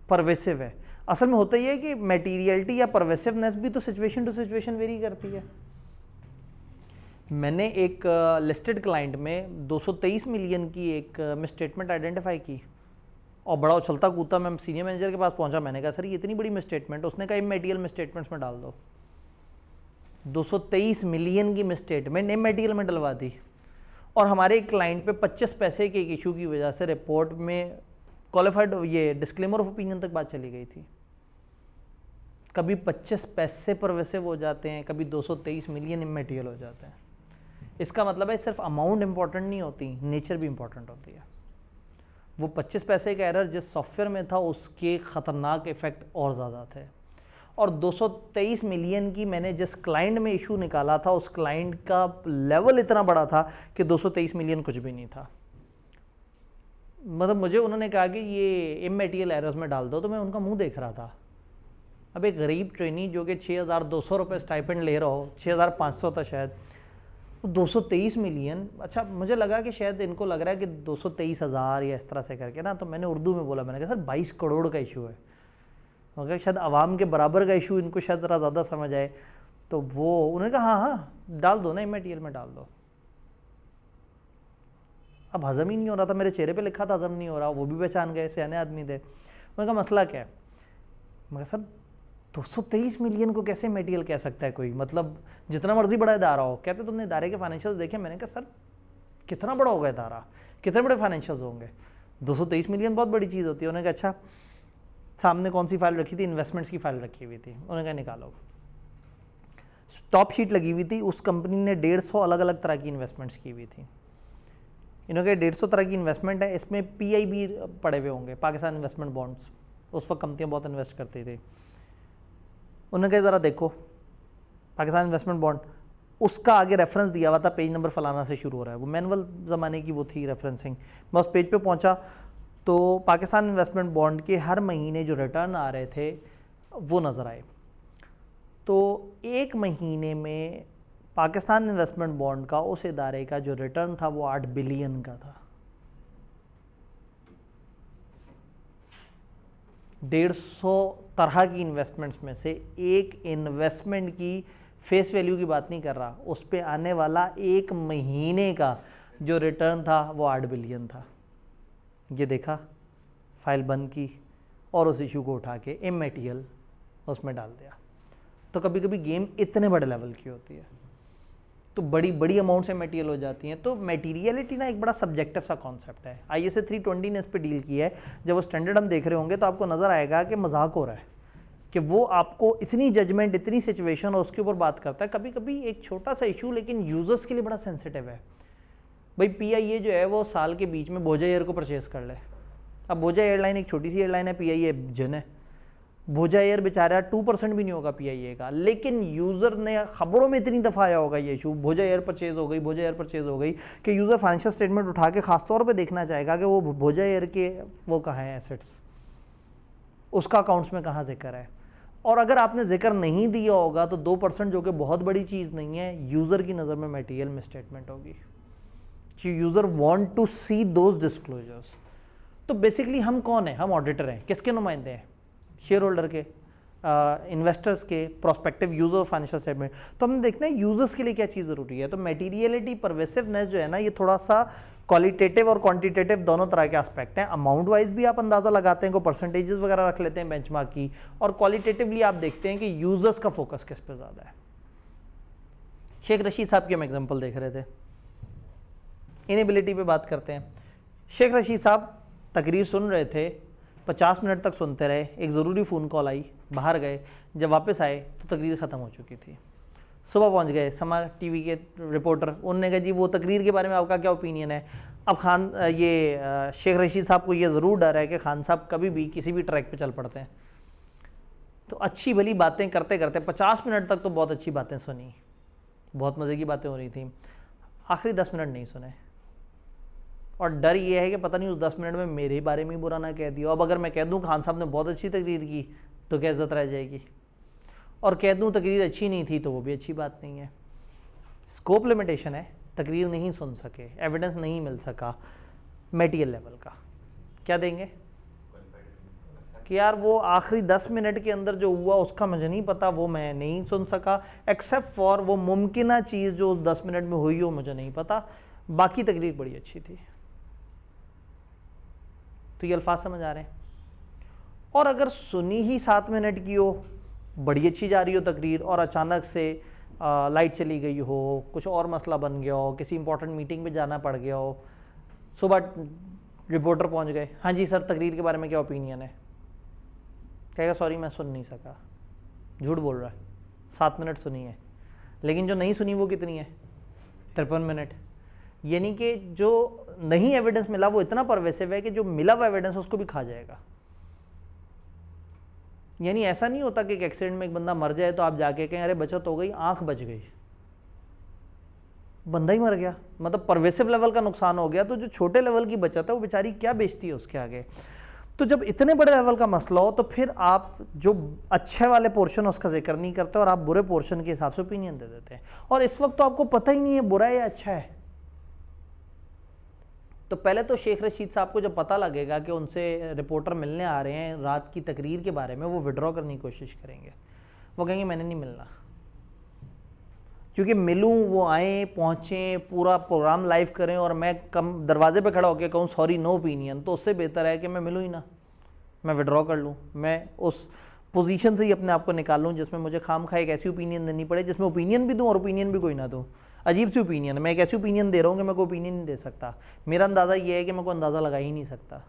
परवेसिव है। असल में होता ही है कि मेटीरियलिटी या परवेसिवनेस भी तो सिचुएशन टू सिचुएशन वेरी करती है। मैंने एक लिस्टेड क्लाइंट में 223 मिलियन की एक मिसस्टेटमेंट आइडेंटिफाई की और बड़ा उछलता कूदता मैं सीनियर मैनेजर के पास पहुंचा। मैंने कहा सर ये इतनी बड़ी मिसस्टेटमेंट, उसने कहा इमैटेरियल मिसस्टेटमेंट्स में डाल दो। 223 मिलियन की मिसस्टेटमेंट इमैटेरियल में डलवा दी, और हमारे एक क्लाइंट पे 25 पैसे के एक इशू की वजह से रिपोर्ट में क्वालिफाइड ये डिस्क्लेमर ऑफ ओपिनियन तक बात चली गई थी। कभी 25 पैसे परवेसिव हो जाते हैं, कभी 223 मिलियन इमैटेरियल हो जाते हैं। इसका मतलब है सिर्फ अमाउंट इंपॉर्टेंट नहीं होती, नेचर भी इंपॉर्टेंट होती है। वो 25 पैसे का एरर जिस सॉफ्टवेयर में था उसके ख़तरनाक इफेक्ट और ज़्यादा थे, और 223 मिलियन की मैंने जिस क्लाइंट में इशू निकाला था उस क्लाइंट का लेवल इतना बड़ा था कि 223 मिलियन कुछ भी नहीं था। मतलब मुझे उन्होंने कहा कि ये इमैटेरियल एरर्स में डाल दो, तो मैं उनका मुंह देख रहा था। अब एक गरीब ट्रेनी जो कि 6,200 रुपये स्टाइपेंड ले रहा हो, 6,500 था शायद, 223 मिलियन। अच्छा मुझे लगा कि शायद इनको लग रहा है कि 223,000 या इस तरह से करके ना, तो मैंने उर्दू में बोला, मैंने कहा सर 22 करोड़ का इशू है, मगर शायद आवाम के बराबर का इशू इनको शायद ज़रा ज़्यादा समझ आए। तो वो उन्होंने कहा हाँ हाँ डाल दो ना, इमैटेरियल में डाल दो। अब हज़म ही नहीं हो रहा था, मेरे चेहरे पे लिखा था हज़म नहीं हो रहा, वो भी पहचान गए, सियाने आदमी थे। उन्होंने कहा मसला क्या है? मैं सर 223 मिलियन को कैसे मटेरियल कह सकता है कोई, मतलब जितना मर्जी बड़ा इदारा हो। कहते तुमने इदारे के फाइनेंशियल्स देखे? मैंने कहा सर कितना बड़ा होगा इदारा, कितने बड़े फाइनेंशियल्स होंगे, 223 मिलियन बहुत बड़ी चीज़ होती है। उन्होंने कहा अच्छा सामने कौन सी फाइल रखी थी? इन्वेस्टमेंट्स की फाइल रखी हुई थी। उन्होंने कहा निकालो। टॉप शीट लगी हुई थी, उस कंपनी ने 150 अलग अलग तरह की इन्वेस्टमेंट्स की हुई थी। इन्होंने कहा 150 तरह की इन्वेस्टमेंट है, इसमें PI भी पड़े हुए होंगे, पाकिस्तान इन्वेस्टमेंट बॉन्ड्स, उस वक्त कंपनियाँ बहुत इन्वेस्ट करती थी। उन्होंने कहा ज़रा देखो पाकिस्तान इन्वेस्टमेंट बॉन्ड, उसका आगे रेफरेंस दिया हुआ था, पेज नंबर फलाना से शुरू हो रहा है, वो मैनुअल ज़माने की वो थी रेफरेंसिंग। मैं उस पेज पे पहुंचा तो पाकिस्तान इन्वेस्टमेंट बॉन्ड के हर महीने जो रिटर्न आ रहे थे वो नज़र आए। तो एक महीने में पाकिस्तान इन्वेस्टमेंट बॉन्ड का उस इदारे का जो रिटर्न था वो 8 बिलियन का था। 150 तरह की इन्वेस्टमेंट्स में से एक इन्वेस्टमेंट की फेस वैल्यू की बात नहीं कर रहा, उस पे आने वाला एक महीने का जो रिटर्न था वो 8 बिलियन था। ये देखा, फाइल बंद की और उस इशू को उठा के इमैटेरियल उसमें डाल दिया। तो कभी कभी गेम इतने बड़े लेवल की होती है तो बड़ी बड़ी अमाउंट से मटेरियल हो जाती हैं। तो मटेरियलिटी ना एक बड़ा सब्जेक्टिव सा कॉन्सेप्ट है। ISA 320 ने इस पर डील किया है। जब वो स्टैंडर्ड हम देख रहे होंगे तो आपको नज़र आएगा कि मजाक हो रहा है कि वो आपको इतनी जजमेंट, इतनी सिचुएशन और उसके ऊपर बात करता है। कभी कभी एक छोटा सा इशू लेकिन यूज़र्स के लिए बड़ा सेंसिटिव है। भाई PIA जो है वो साल के बीच में भोजा एयर को परचेज़ कर ले। अब भोजा एयरलाइन एक छोटी सी एयरलाइन है, PIA जिन है। भोजा एयर बेचारा 2% भी नहीं होगा PIA का, लेकिन यूज़र ने खबरों में इतनी दफ़ा आया होगा ये इशू, भोजा एयर परचेज़ हो गई, भोजा एयर परचेज़ हो गई, कि यूज़र फाइनेंशियल स्टेटमेंट उठा के खासतौर पे देखना चाहेगा कि वो भोजा एयर के वो कहाँ हैं एसेट्स, उसका अकाउंट्स में कहाँ जिक्र है। और अगर आपने जिक्र नहीं दिया होगा तो 2% जो कि बहुत बड़ी चीज़ नहीं है, यूज़र की नज़र में मटेरियल मिसस्टेटमेंट होगी। User want to see those disclosures. तो बेसिकली हम कौन है? हम ऑडिटर हैं। किसके नुमाइंदे हैं? शेयर होल्डर के, इन्वेस्टर्स के, prospective user of financial statement. तो हमने देखना है यूजर्स के लिए क्या चीज़ ज़रूरी है। तो मटेरियलिटी, परवेसिवनेस जो है ना, ये थोड़ा सा क्वालिटेटिव और क्वांटिटेटिव दोनों तरह के एस्पेक्ट हैं। अमाउंट वाइज भी आप अंदाज़ा लगाते हैं, को परसेंटेजेस वगैरह रख लेते हैं बेंचमार्क की, और क्वालिटेटिवली आप देखते हैं कि यूजर्स का फोकस किस पे ज़्यादा है। शेख रशीद साहब की हम एग्जाम्पल देख रहे थे, इनेबिलिटी पे बात करते हैं। शेख रशीद साहब तकरीर सुन रहे थे, 50 मिनट तक सुनते रहे। एक ज़रूरी फ़ोन कॉल आई, बाहर गए, जब वापस आए तो तकरीर ख़त्म हो चुकी थी। सुबह पहुंच गए समा टीवी के रिपोर्टर, उन्होंने कहा जी वो तकरीर के बारे में आपका क्या ओपिनियन है। अब शेख रशीद साहब को ये ज़रूर डर है कि खान साहब कभी भी किसी भी ट्रैक पे चल पड़ते हैं। तो अच्छी भली बातें करते करते 50 मिनट तक तो बहुत अच्छी बातें सुनी, बहुत मज़े की बातें हो रही थी, आखिरी 10 मिनट नहीं सुने। और डर ये है कि पता नहीं उस 10 मिनट में मेरे बारे में बुरा ना कह दिया। अब अगर मैं कह दूं खान साहब ने बहुत अच्छी तकरीर की तो क्या इज्जत रह जाएगी, और कह दूं तकरीर अच्छी नहीं थी तो वो भी अच्छी बात नहीं है। स्कोप लिमिटेशन है, तकरीर नहीं सुन सके, एविडेंस नहीं मिल सका मटेरियल लेवल का, क्या देंगे कि यार वो आखिरी 10 मिनट के अंदर जो हुआ उसका मुझे नहीं पता, वो मैं नहीं सुन सका, एक्सेप्ट फॉर वो मुमकिन चीज़ जो उस 10 मिनट में हुई हो मुझे नहीं पता, बाकी तकरीर बड़ी अच्छी थी। तो ये अल्फाज समझ आ रहे हैं। और अगर सुनी ही 7 मिनट की हो, बड़ी अच्छी जा रही हो तकरीर, और अचानक से लाइट चली गई हो, कुछ और मसला बन गया हो, किसी इंपॉर्टेंट मीटिंग में जाना पड़ गया हो, सुबह रिपोर्टर पहुंच गए, हाँ जी सर तकरीर के बारे में क्या ओपिनियन है, कहेगा सॉरी मैं सुन नहीं सका, झूठ बोल रहा है, 7 मिनट सुनी है। लेकिन जो नहीं सुनी वो कितनी है, 53 मिनट। यानी कि जो नहीं एविडेंस मिला वो इतना परवेसिव है कि जो मिला हुआ एविडेंस उसको भी खा जाएगा। यानी ऐसा नहीं होता कि एक एक्सीडेंट में एक बंदा मर जाए तो आप जाके कहें अरे बचत हो गई, आंख बच गई, बंदा ही मर गया, मतलब परवेसिव लेवल का नुकसान हो गया। तो जो छोटे लेवल की बचत है वो बेचारी क्या बेचती है उसके आगे। तो जब इतने बड़े लेवल का मसला हो तो फिर आप जो अच्छे वाले पोर्शन उसका जिक्र नहीं करते और आप बुरे पोर्शन के हिसाब से ओपिनियन दे देते हैं। और इस वक्त तो आपको पता ही नहीं है बुरा है या अच्छा है। तो पहले तो शेख रशीद साहब को जब पता लगेगा कि उनसे रिपोर्टर मिलने आ रहे हैं रात की तकरीर के बारे में, वो विड्रॉ करने की कोशिश करेंगे। वो कहेंगे मैंने नहीं मिलना, क्योंकि मिलूं, वो आए पहुँचें, पूरा प्रोग्राम लाइव करें और मैं कम दरवाजे पे खड़ा होकर कहूँ सॉरी नो ओपिनियन, तो उससे बेहतर है कि मैं मिलूँ ही ना, मैं विड्रॉ कर लूँ, मैं उस पोजीशन से ही अपने आप को निकाल लूँ जिसमें मुझे खाम खा एक ऐसी ओपिनियन देनी पड़े जिसमें ओपिनियन भी दूँ और ओपिनियन भी कोई ना दूँ। अजीब सी ओपिनियन है, मैं एक ऐसी ओपिनियन दे रहा हूँ कि मैं कोई ओपिनियन नहीं दे सकता, मेरा अंदाज़ा ये है कि मैं कोई अंदाज़ा लगा ही नहीं सकता।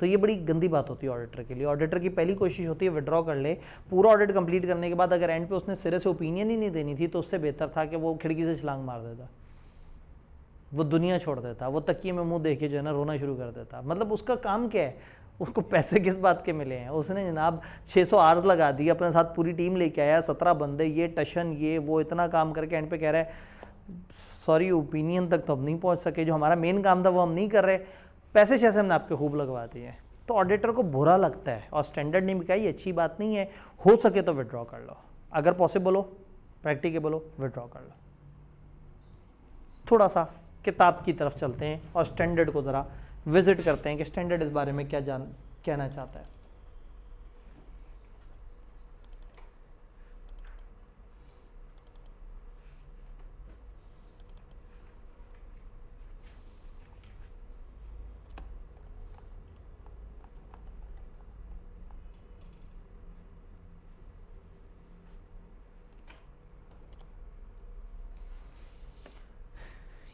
तो ये बड़ी गंदी बात होती है ऑडिटर के लिए। ऑडिटर की पहली कोशिश होती है विड्रॉ कर ले, पूरा ऑडिट कंप्लीट करने के बाद अगर एंड पे उसने सिरे से ओपिनियन ही नहीं देनी थी तो उससे बेहतर था कि वो खिड़की से छलांग मार देता, वो दुनिया छोड़ देता, वो तकिए में मुंह देके जो है ना रोना शुरू कर देता। मतलब उसका काम क्या है, उसको पैसे किस बात के मिले हैं? उसने जनाब 600 आर्स लगा दी, अपने साथ पूरी टीम लेके आया, 17 बंदे, ये टशन, ये वो, इतना काम करके एंड पे कह रहा है सॉरी ओपिनियन तक तो हम नहीं पहुंच सके, जो हमारा मेन काम था वो हम नहीं कर रहे, पैसे शैसे हमने आपके खूब लगवा दिए हैं। तो ऑडिटर को बुरा लगता है और स्टैंडर्ड नहीं बिका, ये अच्छी बात नहीं है। हो सके तो विड्रॉ कर लो, अगर पॉसिबल हो, प्रैक्टिकेबल हो, विड्रॉ कर लो। थोड़ा सा किताब की तरफ चलते हैं और स्टैंडर्ड को ज़रा विजिट करते हैं कि स्टैंडर्ड इस बारे में क्या कहना चाहता है।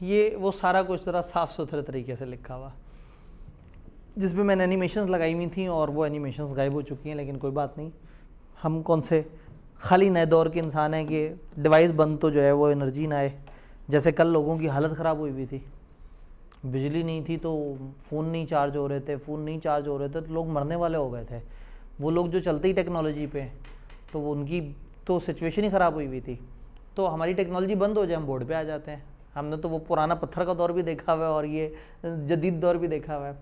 ये वो सारा कुछ ज़रा साफ़ सुथरे तरीके से लिखा हुआ, जिसमें मैंने एनिमेशंस लगाई हुई थी और वो एनिमेशंस गायब हो चुकी हैं, लेकिन कोई बात नहीं। हम कौन से खाली नए दौर के इंसान हैं कि डिवाइस बंद तो जो है वो एनर्जी ना आए। जैसे कल लोगों की हालत ख़राब हुई थी, बिजली नहीं थी तो फ़ोन नहीं चार्ज हो रहे थे, फ़ोन नहीं चार्ज हो रहे थे तो लोग मरने वाले हो गए थे। वो लोग जो चलते ही टेक्नोलॉजी पे, तो उनकी तो सिचुएशन ही ख़राब हुई थी। तो हमारी टेक्नोलॉजी बंद हो जाए हम बोर्ड पे आ जाते हैं। हमने तो वो पुराना पत्थर का दौर भी देखा हुआ है और ये जदीद दौर भी देखा हुआ है।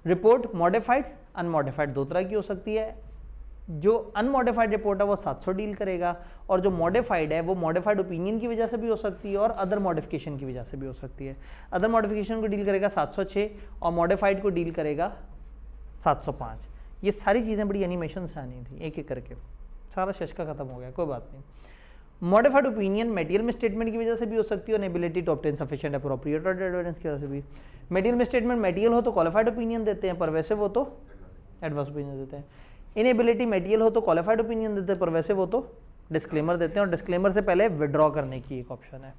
रिपोर्ट मॉडिफाइड अनमॉडिफाइड दो तरह की हो सकती है। जो अनमॉडिफाइड रिपोर्ट है वो 700 डील करेगा, और जो मॉडिफाइड है वो मॉडिफाइड ओपिनियन की वजह से भी हो सकती है और अदर मॉडिफिकेशन की वजह से भी हो सकती है। अदर मॉडिफिकेशन को डील करेगा 706 और मॉडिफाइड को डील करेगा 705। ये सारी चीज़ें बड़ी एनिमेशन से आनी थी, एक एक करके सारा शशका खत्म हो गया, कोई बात नहीं। मॉडिफाइड ओपिनियन मटेरियल स्टेटमेंट की वजह से भी हो सकती है और ability to obtain sufficient appropriate evidence की वजह से भी। मटेरियल स्टेटमेंट मटेरियल हो तो क्वालिफाइड ओपिनियन देते हैं, पर वैसे वो तो एडवर्स ओपिनियन देते हैं। इनएबिलिटी मटेरियल हो तो क्वालिफाइड ओपिनियन देते हैं, पर वैसे वो तो डिस्क्लेमर देते हैं, और डिस्क्लेमर से पहले विड्रॉ करने की एक ऑप्शन है।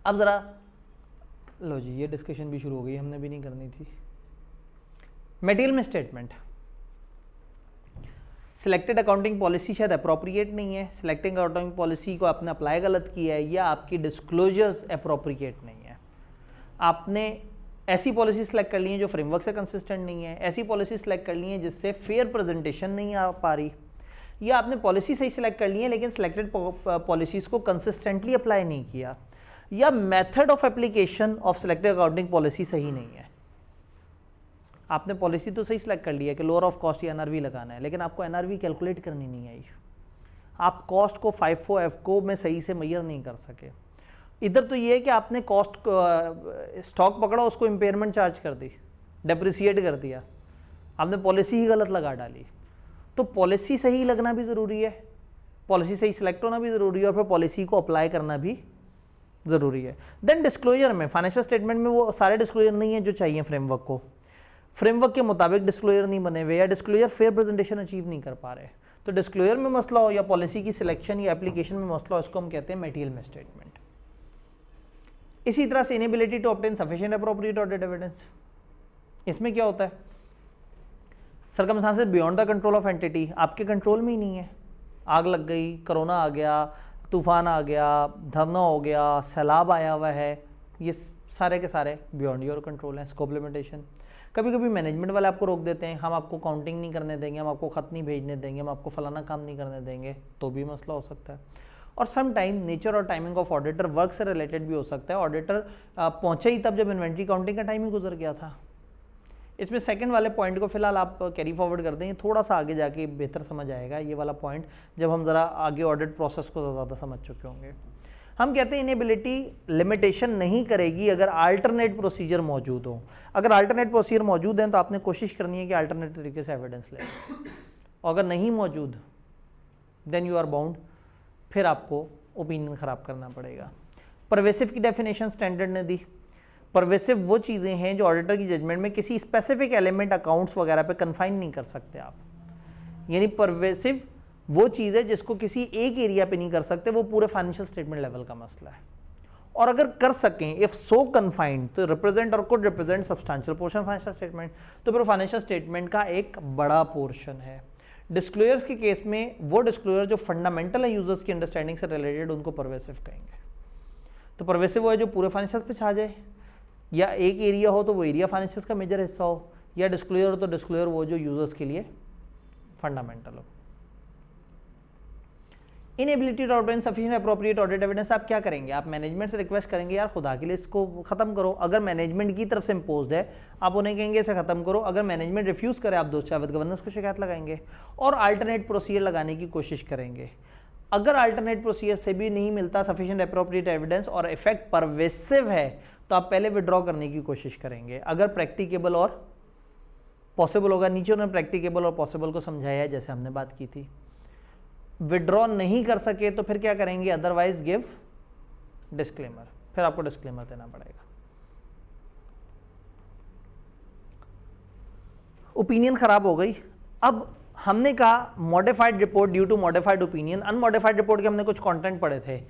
अब ज़रा लो जी, ये डिस्कशन भी शुरू हो गई, हमने भी नहीं करनी थी। Material statement selected accounting policy शायद अप्रोप्रिएट नहीं है, सिलेक्टिंग अकाउंटिंग पॉलिसी को आपने अप्लाई गलत किया है, या आपकी डिस्क्लोजर्स अप्रोप्रिएट नहीं है। आपने ऐसी पॉलिसी सेलेक्ट कर ली है जो फ्रेमवर्क से कंसिस्टेंट नहीं है, ऐसी पॉलिसी सेलेक्ट कर ली है जिससे फेयर प्रेजेंटेशन नहीं आ पा रही, या आपने पॉलिसी सही सेलेक्ट कर ली है लेकिन सिलेक्टेड पॉलिसीज़ को कंसिस्टेंटली अप्लाई नहीं किया, या method of application of selected accounting policy सही नहीं है। आपने पॉलिसी तो सही सिलेक्ट कर लिया कि लोअर ऑफ कॉस्ट या एनआरवी लगाना है, लेकिन आपको एनआरवी कैलकुलेट करनी नहीं आई, आप कॉस्ट को FIFO FCO में सही से मेजर नहीं कर सके। इधर तो ये है कि आपने कॉस्ट स्टॉक पकड़ा, उसको इम्पेयरमेंट चार्ज कर दी, डेप्रिसिएट कर दिया, आपने पॉलिसी ही गलत लगा डाली। तो पॉलिसी सही लगना भी ज़रूरी है, पॉलिसी सही सिलेक्ट होना भी ज़रूरी है, और फिर पॉलिसी को अप्लाई करना भी ज़रूरी है। देन डिस्क्लोजर में, फाइनेंशियल स्टेटमेंट में वो सारे डिस्क्लोजर नहीं है जो चाहिए फ्रेमवर्क को, फ्रेमवर्क के मुताबिक डिस्क्लोजर नहीं बने हुए, या डिस्क्लोजर फेयर प्रेजेंटेशन अचीव नहीं कर पा रहे। तो डिस्क्लोजर में मसला हो या पॉलिसी की सिलेक्शन या एप्लीकेशन में मसला हो, इसको हम कहते हैं मटेरियल मिसस्टेटमेंट। इसी तरह से inability to obtain sufficient appropriate audit evidence, इसमें क्या होता है, circumstances beyond the control of entity, आपके कंट्रोल में ही नहीं है, आग लग गई, कोरोना आ गया, तूफान आ गया, धरना हो गया, सैलाब आया हुआ है, ये सारे के सारे बियॉन्ड योर कंट्रोल हैं। स्कोप लिमिटेशन, कभी कभी मैनेजमेंट वाले आपको रोक देते हैं, हम आपको काउंटिंग नहीं करने देंगे, हम आपको ख़त नहीं भेजने देंगे, हम आपको फलाना काम नहीं करने देंगे, तो भी मसला हो सकता है। और सम टाइम नेचर और टाइमिंग ऑफ ऑडिटर वर्क से रिलेटेड भी हो सकता है। ऑडिटर पहुंचे ही तब जब इन्वेंट्री काउंटिंग का टाइम ही गुजर गया था। इसमें सेकंड वाले पॉइंट को फिलहाल आप कैरी फॉरवर्ड कर दें, थोड़ा सा आगे जाके बेहतर समझ आएगा ये वाला पॉइंट, जब हम ज़रा आगे ऑडिट प्रोसेस को ज़्यादा समझ चुके होंगे। हम कहते हैं इनेबिलिटी लिमिटेशन नहीं करेगी अगर अल्टरनेट प्रोसीजर मौजूद हो। अगर अल्टरनेट प्रोसीजर मौजूद है तो आपने कोशिश करनी है कि अल्टरनेट तरीके से एविडेंस लें, और अगर नहीं मौजूद देन यू आर बाउंड, फिर आपको ओपिनियन ख़राब करना पड़ेगा। परवेसिव की डेफिनेशन स्टैंडर्ड ने दी। परवेसिव वो चीज़ें हैं जो ऑडिटर की जजमेंट में किसी स्पेसिफिक एलिमेंट अकाउंट्स वगैरह पे कन्फाइन नहीं कर सकते आप, यानी परवेसिव वो चीज़ है जिसको किसी एक एरिया पे नहीं कर सकते, वो पूरे फाइनेंशियल स्टेटमेंट लेवल का मसला है। और अगर कर सकें इफ सो कन्फाइंड तो रिप्रेजेंट और could represent substantial portion financial statement, तो फिर फाइनेंशियल स्टेटमेंट का एक बड़ा पोर्शन है। डिस्क्लोजर्स के केस में वो डिस्क्लोजर जो फंडामेंटल है यूजर्स की अंडरस्टैंडिंग से रिलेटेड, उनको परवेसिव कहेंगे। तो परवेसिव वो है जो पूरे फाइनेंशियल्स पे छा जाए, या एक एरिया हो तो वो एरिया फाइनेंशियल्स का मेजर हिस्सा हो, या डिस्क्लोजर हो तो डिस्क्लोजर वो जो यूजर्स के लिए फंडामेंटल हो। Inability to obtain sufficient appropriate audit evidence, आप क्या करेंगे, आप मैनेजमेंट से रिक्वेस्ट करेंगे यार खुदा के लिए इसको खत्म करो। अगर मैनेजमेंट की तरफ से इम्पोज्ड है आप उन्हें कहेंगे इसे खत्म करो। अगर मैनेजमेंट रिफ्यूज़ करे आप दोस्त विद गवर्नेंस को शिकायत लगाएंगे और अल्टरनेट प्रोसीजर लगाने की कोशिश करेंगे। अगर अल्टरनेट प्रोसीजर से भी नहीं मिलता सफिशिएंट एप्रोप्रिएट एविडेंस और इफेक्ट परवेसिव है तो आप पहले विड्रॉ करने की कोशिश करेंगे। अगर प्रैक्टिकेबल और पॉसिबल होगा, नीचे उन्होंने प्रैक्टिकेबल और पॉसिबल को समझाया है जैसे हमने बात की थी। विड्रॉ नहीं कर सके तो फिर क्या करेंगे, अदरवाइज गिव डिस्क्लेमर, फिर आपको डिस्क्लेमर देना पड़ेगा। ओपिनियन खराब हो गई। अब हमने कहा modified report due to modified opinion, unmodified report के हमने कुछ कंटेंट पढ़े थे।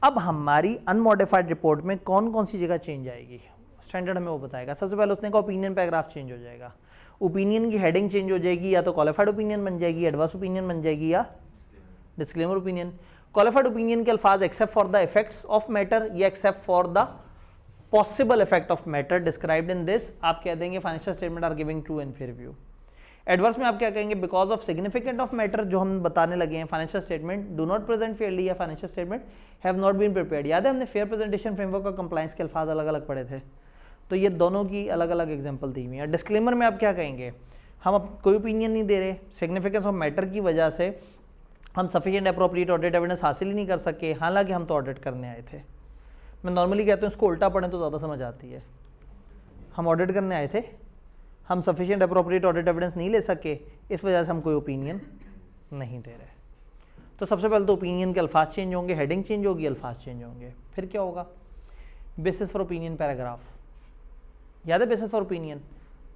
अब हमारी अनमॉडिफाइड रिपोर्ट में कौन कौन सी जगह चेंज आएगी, स्टैंडर्ड हमें वो बताएगा। सबसे पहले उसने कहा ओपिनियन पैराग्राफ चेंज हो जाएगा, ओपिनियन की हेडिंग चेंज हो जाएगी, या तो क्वालिफाइड ओपिनियन बन जाएगी, एडवर्स ओपिनियन बन जाएगी, या डिस्क्लेमर ओपिनियन। क्वालिफाइड ओपिनियन के अल्फाज except for the effects of matter या except for the possible effect of matter described in this, आप कह देंगे financial statement are giving true and fair view. Adverse में आप क्या कहेंगे, because of significant of matter, जो हम बताने लगे हैं financial statement do not present fairly या financial statement have not been prepared. याद है हमने फेयर प्रेजेंटेशन फ्रेमवर्क और कंप्लायंस के अल्फाज अलग अलग पढ़े थे, तो ये दोनों की अलग अलग एग्जांपल दी हुई है। डिस्क्लेमर में आप क्या कहेंगे, हम अब कोई ओपिनियन नहीं दे रहे, सिग्निफिकेंस ऑफ मैटर की वजह से हम सफिशिएंट एप्रोप्रिएट ऑडिट एविडेंस हासिल ही नहीं कर सके, हालांकि हम तो ऑडिट करने आए थे। मैं नॉर्मली कहता हूँ इसको उल्टा पढ़ें तो ज़्यादा समझ आती है। हम ऑडिट करने आए थे, हम सफिशिएंट एप्रोप्रिएट ऑडिट एविडेंस नहीं ले सके, इस वजह से हम कोई ओपिनियन नहीं दे रहे। तो सबसे पहले तो ओपिनियन के अल्फाज चेंज होंगे, हेडिंग चेंज होगी, अल्फाज चेंज होंगे। फिर क्या होगा, बेसिस फॉर ओपिनियन पैराग्राफ, याद है बेसिस फॉर ओपिनियन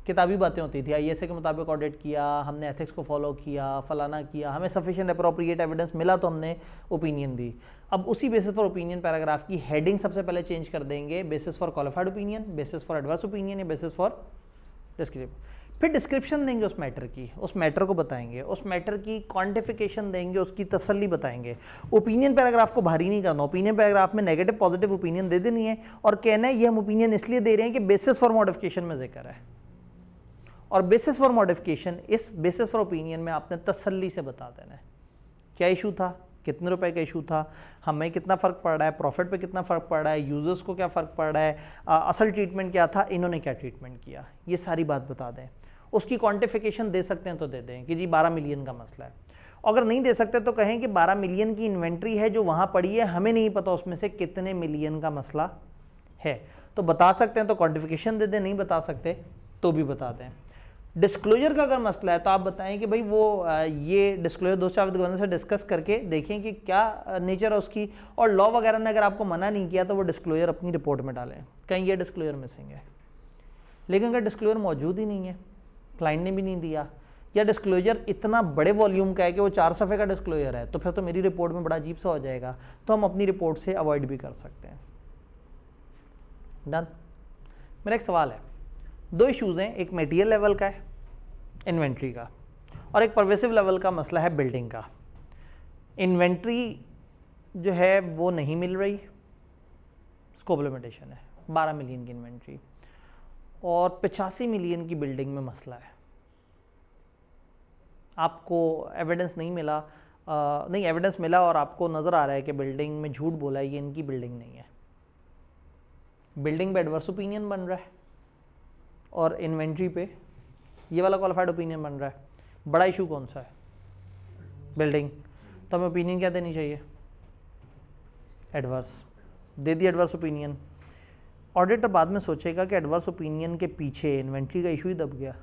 किताबी बातें होती थी, आईएसए के मुताबिक ऑडिट किया, हमने एथिक्स को फॉलो किया, फलाना किया, हमें सफिशिएंट एप्रोप्रिएट एविडेंस मिला तो हमने ओपिनियन दी। अब उसी बेसिस फॉर ओपिनियन पैराग्राफ की हेडिंग सबसे पहले चेंज कर देंगे, basis for qualified opinion, basis for adverse opinion या बेसिस फॉर डिस्क्लेमर। फिर डिस्क्रिप्शन देंगे उस मैटर की, उस मैटर को बताएंगे, उस मैटर की क्वांटिफिकेशन देंगे, उसकी तसल्ली बताएंगे। ओपिनियन पैराग्राफ को भारी नहीं करना, ओपिनियन पैराग्राफ में नेगेटिव पॉजिटिव ओपिनियन दे देनी है और कहना है ये हम ओपिनियन इसलिए दे रहे हैं कि बेसिस फॉर मॉडिफिकेशन में जिक्र है, और बेसिस फॉर मॉडिफिकेशन, इस बेसिस फॉर ओपिनियन में आपने तसल्ली से बता देना है क्या इशू था, कितने रुपए का इशू था, हमें कितना फ़र्क पड़ रहा है, प्रॉफिट पे कितना फ़र्क पड़ रहा है, यूज़र्स को क्या फ़र्क पड़ रहा है, असल ट्रीटमेंट क्या था, इन्होंने क्या ट्रीटमेंट किया, ये सारी बात बता दें। उसकी क्वांटिफिकेशन दे सकते हैं तो दे दें कि जी 12 मिलियन का मसला है। अगर नहीं दे सकते तो कहें कि 12 मिलियन की इन्वेंट्री है जो वहाँ पड़ी है, हमें नहीं पता उसमें से कितने मिलियन का मसला है, तो बता सकते हैं तो क्वांटिफिकेशन दे दें, नहीं बता सकते तो भी बता दें। डिस्क्लोजर का अगर मसला है तो आप बताएं कि भाई वो ये डिस्क्लोजर दोस्त गवर्नर से डिस्कस करके देखें कि क्या नेचर है उसकी, और लॉ वगैरह ने अगर आपको मना नहीं किया तो वो डिस्क्लोजर अपनी रिपोर्ट में डालें, कहीं ये डिस्क्लोजर मिसिंग है। लेकिन अगर डिस्क्लोजर मौजूद ही नहीं है, क्लाइंट ने भी नहीं दिया, या डिस्क्लोजर इतना बड़े वॉल्यूम का है कि वो 4 सफ़े का डिस्क्लोजर है, तो फिर तो मेरी रिपोर्ट में बड़ा अजीब सा हो जाएगा, तो हम अपनी रिपोर्ट से अवॉइड भी कर सकते हैं। डन। मेरा एक सवाल है, 2 इश्यूज़ हैं, एक मटेरियल लेवल का है इन्वेंट्री का, और एक परवेसिव लेवल का मसला है बिल्डिंग का। इन्वेंट्री जो है वो नहीं मिल रही, स्कोप लिमिटेशन है, 12 मिलियन की इन्वेंट्री, और 85 मिलियन की बिल्डिंग में मसला है। आपको एविडेंस नहीं मिला, नहीं एविडेंस मिला और आपको नज़र आ रहा है कि बिल्डिंग में झूठ बोला है, ये इनकी बिल्डिंग नहीं है, बिल्डिंग पे एडवर्स ओपिनियन बन रहा है और इन्वेंट्री पे ये वाला क्वालिफाइड ओपिनियन बन रहा है। बड़ा इशू कौन सा है? बिल्डिंग। तो हमें ओपिनियन क्या देनी चाहिए? एडवर्स। दे दी एडवर्स ओपिनियन। ऑडिटर बाद में सोचेगा कि एडवर्स ओपिनियन के पीछे इन्वेंट्री का इशू ही दब गया।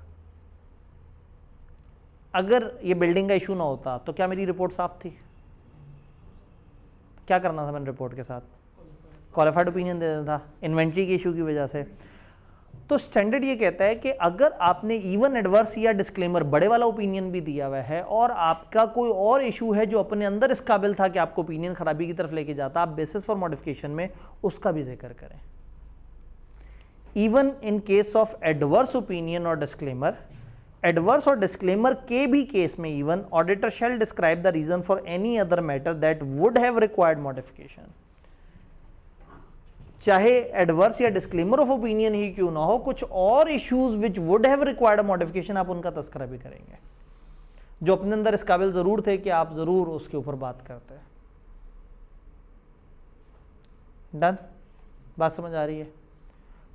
अगर ये बिल्डिंग का इशू ना होता तो क्या मेरी रिपोर्ट साफ थी? क्या करना था मैंने रिपोर्ट के साथ? क्वालिफाइड ओपिनियन दे देना था इन्वेंट्री के इशू की वजह से। तो स्टैंडर्ड ये कहता है कि अगर आपने इवन एडवर्स या डिस्क्लेमर बड़े वाला ओपिनियन भी दिया हुआ है और आपका कोई और इशू है जो अपने अंदर इस काबिल था कि आपको ओपिनियन खराबी की तरफ लेके जाता, आप बेसिस फॉर मॉडिफिकेशन में उसका भी जिक्र करें। Even in case of adverse opinion और डिस्क्लेमर, एडवर्स और डिस्क्लेमर के भी केस में even auditor shall describe the reason for any other matter that would have required modification. चाहे एडवर्स या डिस्क्लेमर ऑफ ओपिनियन ही क्यों ना हो, कुछ और issues which would have required modification आप उनका तस्करा भी करेंगे, जो अपने अंदर इस काबिल जरूर थे कि आप जरूर उसके ऊपर बात करते हैं। डन? बात समझ आ रही है?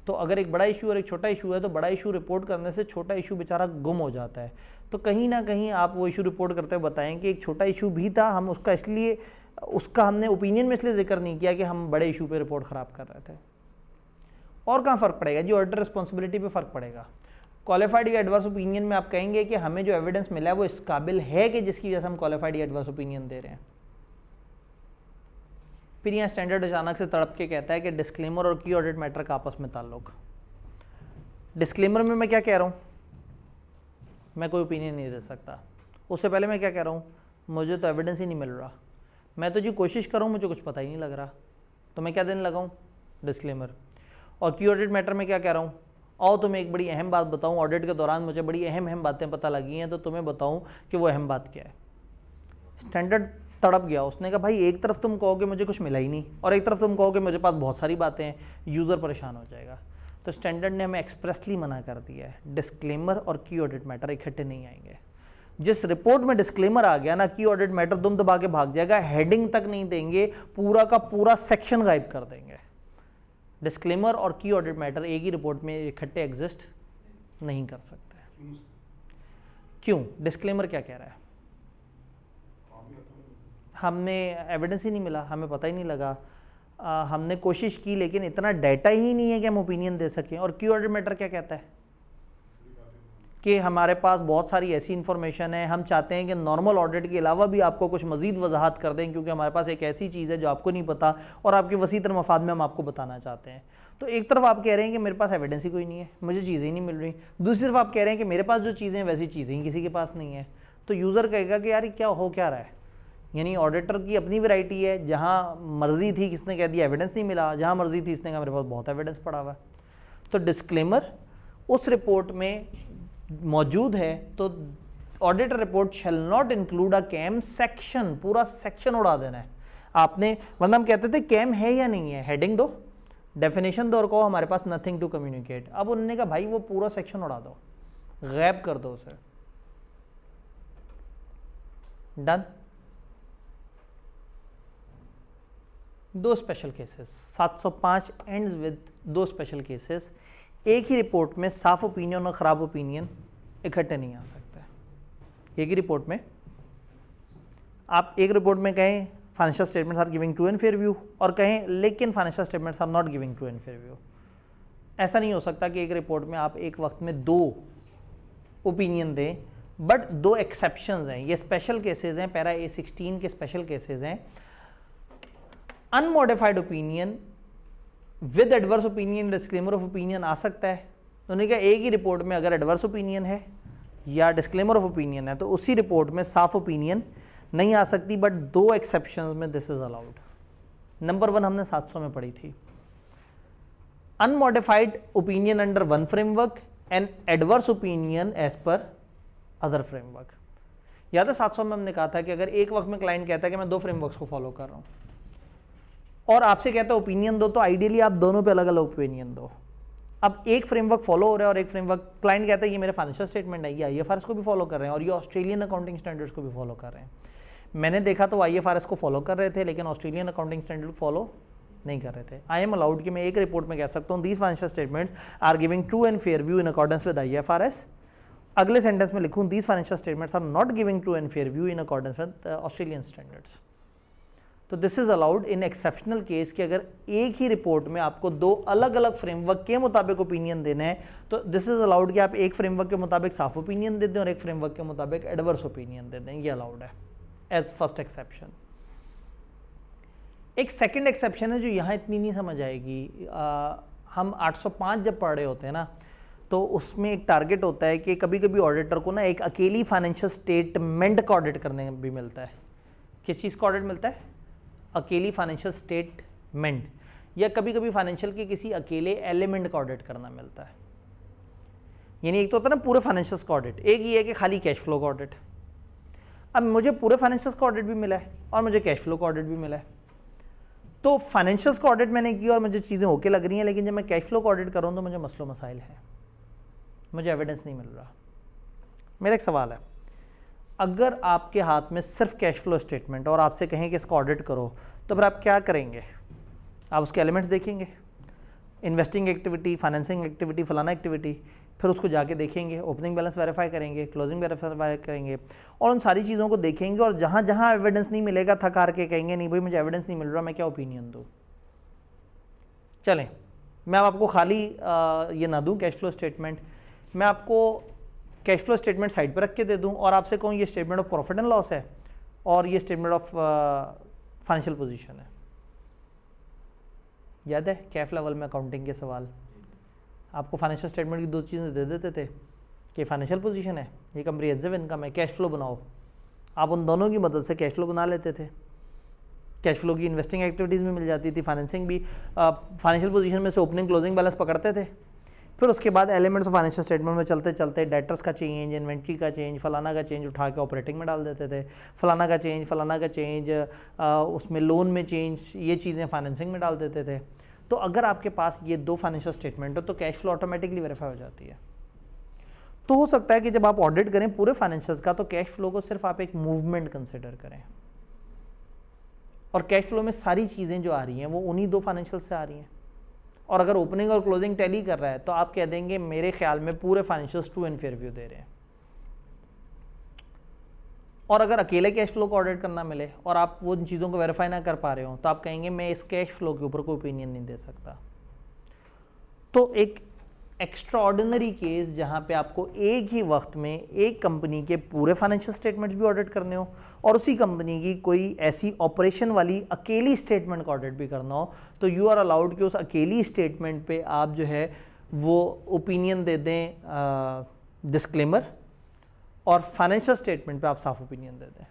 तो अगर एक बड़ा इशू और एक छोटा इशू है तो बड़ा इशू रिपोर्ट करने से छोटा इशू बेचारा गुम हो जाता है। तो कहीं ना कहीं आप वो इशू रिपोर्ट करते हुए बताएं कि एक छोटा इशू भी था, हम उसका इसलिए उसका हमने ओपिनियन में इसलिए जिक्र नहीं किया कि हम बड़े इशू पे रिपोर्ट ख़राब कर रहे थे। और कहाँ फ़र्क पड़ेगा जी? ऑडिटर रिस्पॉन्सिबिलिटी पे फ़र्क पड़ेगा। क्वालिफाइड या एडवर्स ओपिनियन में आप कहेंगे कि हमें जो एविडेंस मिला है वो इस काबिल है कि जिसकी वजह से हम क्वालिफाइड या एडवर्स ओपिनियन दे रहे हैं। फिर यहाँ स्टैंडर्ड अचानक से तड़प के कहता है कि डिस्क्लेमर और की ऑडिट मैटर का आपस में ताल्लुक। डिस्क्लेमर में मैं क्या कह रहा हूँ? मैं कोई ओपिनियन नहीं दे सकता। उससे पहले मैं क्या कह रहा हूँ? मुझे तो एविडेंस ही नहीं मिल रहा, मैं तो जी कोशिश कर रहा हूँ, मुझे कुछ पता ही नहीं लग रहा, तो मैं क्या देने लगा हूँ? डिस्क्लेमर। और की ऑडिट मैटर में क्या कह रहा हूँ? आओ तुम्हें एक बड़ी अहम बात बताऊँ, ऑडिट के दौरान मुझे बड़ी अहम बातें पता लगी हैं, तो तुम्हें बताऊँ कि वो अहम बात क्या है। स्टैंडर्ड तड़प गया, उसने कहा भाई एक तरफ तुम कहोगे मुझे कुछ मिला ही नहीं और एक तरफ तुम कहोगे मुझे पास बहुत सारी बातें हैं, यूज़र परेशान हो जाएगा। तो स्टैंडर्ड ने हमें एक्सप्रेसली मना कर दिया है, डिस्क्लेमर और की ऑडिट मैटर इकट्ठे नहीं आएंगे। जिस रिपोर्ट में डिस्क्लेमर आ गया ना, की ऑडिट मैटर दुम दबा के भाग जाएगा, हेडिंग तक नहीं देंगे, पूरा का पूरा सेक्शन गायब कर देंगे। डिस्क्लेमर और की ऑडिट मैटर एक ही रिपोर्ट में इकट्ठे एग्जिस्ट नहीं कर सकते। क्यों? डिस्क्लेमर क्या कह रहा है? हमने एविडेंस ही नहीं मिला, हमें पता ही नहीं लगा, हमने कोशिश की लेकिन इतना डाटा ही नहीं है कि हम ओपिनियन दे सकें। और की ऑडिट मैटर क्या कहता है कि हमारे पास बहुत सारी ऐसी इन्फॉर्मेशन है, हम चाहते हैं कि नॉर्मल ऑडिट के अलावा भी आपको कुछ मजीद वजाहत कर दें, क्योंकि हमारे पास एक ऐसी चीज़ है जो आपको नहीं पता और आपके वसीतर मफाद में हम आपको बताना चाहते हैं। तो एक तरफ आप कह रहे हैं कि मेरे पास एविडेंस ही कोई नहीं है, मुझे चीज़ें ही नहीं मिल रही, दूसरी तरफ आप कह रहे हैं कि मेरे पास जो चीज़ें हैं वैसी चीज़ें ही किसी के पास नहीं है। तो यूज़र कहेगा कि यार क्या हो क्या रहा है? यानी ऑडिटर की अपनी वैरायटी है, जहाँ मर्जी थी किसने कह दिया एविडेंस नहीं मिला, जहाँ मर्जी थी इसने कहा मेरे पास बहुत एविडेंस पड़ा हुआ है। तो डिस्क्लेमर उस रिपोर्ट में मौजूद है तो auditor report shall not include a KAM section, पूरा सेक्शन उड़ा देना है आपने, वरना हम कहते थे कैम है या नहीं है, हेडिंग दो, डेफिनेशन दो और कहो हमारे पास नथिंग टू कम्युनिकेट। अब उन्होंने कहा भाई वो पूरा सेक्शन उड़ा दो, गैब कर दो उसे। डन। दो स्पेशल केसेस, 705 एंड्स विद दो स्पेशल केसेस। एक ही रिपोर्ट में साफ ओपिनियन और खराब ओपिनियन इकट्ठे नहीं आ सकते। एक ही रिपोर्ट में आप एक रिपोर्ट में कहें financial statements are giving true and fair view, और कहें लेकिन financial statements are not giving true and fair view. ऐसा नहीं हो सकता कि एक रिपोर्ट में आप एक वक्त में दो ओपिनियन दें, बट दो एक्सेप्शंस हैं, ये स्पेशल केसेस हैं, पैरा A16 के स्पेशल केसेस हैं। Unmodified opinion with adverse opinion, disclaimer of opinion आ सकता है। उन्होंने कहा एक ही रिपोर्ट में अगर एडवर्स ओपिनियन है या डिस्क्लेमर ऑफ ओपिनियन है तो उसी रिपोर्ट में साफ ओपिनियन नहीं आ सकती, बट दो एक्सेप्शंस में दिस इज अलाउड। नंबर 1 हमने 700 में पढ़ी थी, unmodified opinion under one framework and adverse opinion as पर अदर फ्रेमवर्क। याद है 700 में हमने कहा था कि अगर एक वक्त में क्लाइंट कहता है कि मैं दो फ्रेमवर्क्स को फॉलो कर रहा हूं और आपसे कहता है ओपिनियन दो, तो आइडियली आप दोनों पे अलग अलग ओपिनियन दो। अब एक फ्रेमवर्क फॉलो हो रहा है और एक फ्रेमवर्क क्लाइंट कहता है ये मेरे फाइनेंशियल स्टेटमेंट है, ये IFRS को भी फॉलो कर रहे हैं और ये ऑस्ट्रेलियन अकाउंटिंग स्टैंडर्ड्स को भी फॉलो कर रहे हैं। मैंने देखा तो IFRS को फॉलो कर रहे थे लेकिन ऑस्ट्रेलियन अकाउंटिंग स्टैंडर्ड को फॉलो नहीं कर रहे थे। आई एम अलाउड कि मैं एक रिपोर्ट में कह सकता हूँ these financial statements are giving true and fair view in accordance with IFRS। अगले सेंटेंस में लिखूँ these financial statements are not giving true and fair view in accordance with Australian standards. तो this is allowed in exceptional case कि अगर एक ही report में आपको दो अलग अलग फ्रेमवर्क के मुताबिक ओपिनियन देना है तो दिस इज अलाउड कि आप एक फ्रेमवर्क के मुताबिक साफ ओपिनियन दे दें और एक फ्रेमवर्क के मुताबिक एडवर्स ओपिनियन दे दें, ये अलाउड है एज फर्स्ट एक्सेप्शन। एक सेकंड एक्सेप्शन है जो यहाँ इतनी नहीं समझ आएगी। हम 805 जब पढ़ रहे होते हैं ना तो उसमें एक टारगेट होता है कि कभी कभी ऑडिटर को ना एक अकेली फाइनेंशियल स्टेटमेंट का ऑडिट करने भी मिलता है। किस चीज़ का ऑडिट मिलता है? अकेली फाइनेंशियल स्टेटमेंट, या कभी कभी फाइनेंशियल के किसी अकेले एलिमेंट का ऑडिट करना मिलता है। यानी एक तो होता है ना पूरे फाइनेंशियल्स का ऑडिट, एक ये है कि खाली कैश फ्लो का ऑडिट। अब मुझे पूरे फाइनेंशियल्स का ऑडिट भी मिला है और मुझे कैश फ्लो का ऑडिट भी मिला है, तो फाइनेंशियल्स का ऑडिट मैंने किया और मुझे चीज़ें ओके लग रही हैं, लेकिन जब मैं कैश फ्लो का ऑडिट कर रहा हूँ तो मुझे मसलो मसाइल है, मुझे एविडेंस नहीं मिल रहा। मेरा एक सवाल है, अगर आपके हाथ में सिर्फ कैश फ्लो स्टेटमेंट और आपसे कहें कि इसका ऑडिट करो तो फिर आप क्या करेंगे? आप उसके एलिमेंट्स देखेंगे, इन्वेस्टिंग एक्टिविटी, फाइनेंसिंग एक्टिविटी, फलाना एक्टिविटी, फिर उसको जाके देखेंगे, ओपनिंग बैलेंस वेरीफाई करेंगे, क्लोजिंग वेरीफाई करेंगे और उन सारी चीज़ों को देखेंगे और जहाँ जहाँ एविडेंस नहीं मिलेगा थक हार के कहेंगे नहीं भाई मुझे एविडेंस नहीं मिल रहा, मैं क्या ओपिनियन दूँ। चलें, मैं आपको खाली ये ना दूँ कैश फ्लो स्टेटमेंट, मैं आपको कैश फ्लो स्टेटमेंट साइड पर रख के दे दूं और आपसे कहूं ये statement of profit and loss है और ये स्टेटमेंट ऑफ फाइनेंशियल पोजीशन है। याद है कैफ लेवल में अकाउंटिंग के सवाल, आपको फाइनेंशियल स्टेटमेंट की दो चीज़ें दे देते थे कि फाइनेंशियल पोजीशन है, ये कम्प्रिहेंसिव इनकम है, कैश फ्लो बनाओ। आप उन दोनों की मदद से कैश फ्लो बना लेते थे। कैश फ्लो की इन्वेस्टिंग एक्टिविटीज़ भी मिल जाती थी, फाइनेंसिंग भी, फाइनेंशियल पोजीशन में से ओपनिंग क्लोजिंग बैलेंस पकड़ते थे। फिर उसके बाद एलिमेंट्स ऑफ फाइनेंशियल स्टेटमेंट में चलते चलते डेटर्स का चेंज, इन्वेंट्री का चेंज, फलाना का चेंज उठा के ऑपरेटिंग में डाल देते थे, फलाना का चेंज, उसमें लोन में चेंज, ये चीज़ें फाइनेंसिंग में डाल देते थे। तो अगर आपके पास ये दो फाइनेंशियल स्टेटमेंट हो तो कैश फ्लो ऑटोमेटिकली वेरीफाई हो जाती है। तो हो सकता है कि जब आप ऑडिट करें पूरे फाइनेंशियल्स का तो कैश फ्लो को सिर्फ आप एक मूवमेंट कंसिडर करें और कैश फ्लो में सारी चीज़ें जो आ रही हैं वो उन्हीं दो फाइनेंशियल से आ रही हैं। और अगर ओपनिंग और क्लोजिंग टैली कर रहा है तो आप कह देंगे मेरे ख्याल में पूरे financials true and fair view दे रहे हैं। और अगर अकेले कैश फ्लो को ऑडिट करना मिले और आप वो उन चीज़ों को वेरीफाई ना कर पा रहे हो तो आप कहेंगे मैं इस कैश फ्लो के ऊपर कोई ओपिनियन नहीं दे सकता। तो एक एक्स्ट्रा ऑर्डिनरी केस जहाँ पे आपको एक ही वक्त में एक कंपनी के पूरे फाइनेंशियल स्टेटमेंट्स भी ऑडिट करने हो और उसी कंपनी की कोई ऐसी ऑपरेशन वाली अकेली स्टेटमेंट का ऑडिट भी करना हो तो यू आर अलाउड कि उस अकेली स्टेटमेंट पे आप जो है वो ओपिनियन दे दें डिस्क्लेमर और फाइनेंशियल स्टेटमेंट पे आप साफ ओपिनियन दे दें।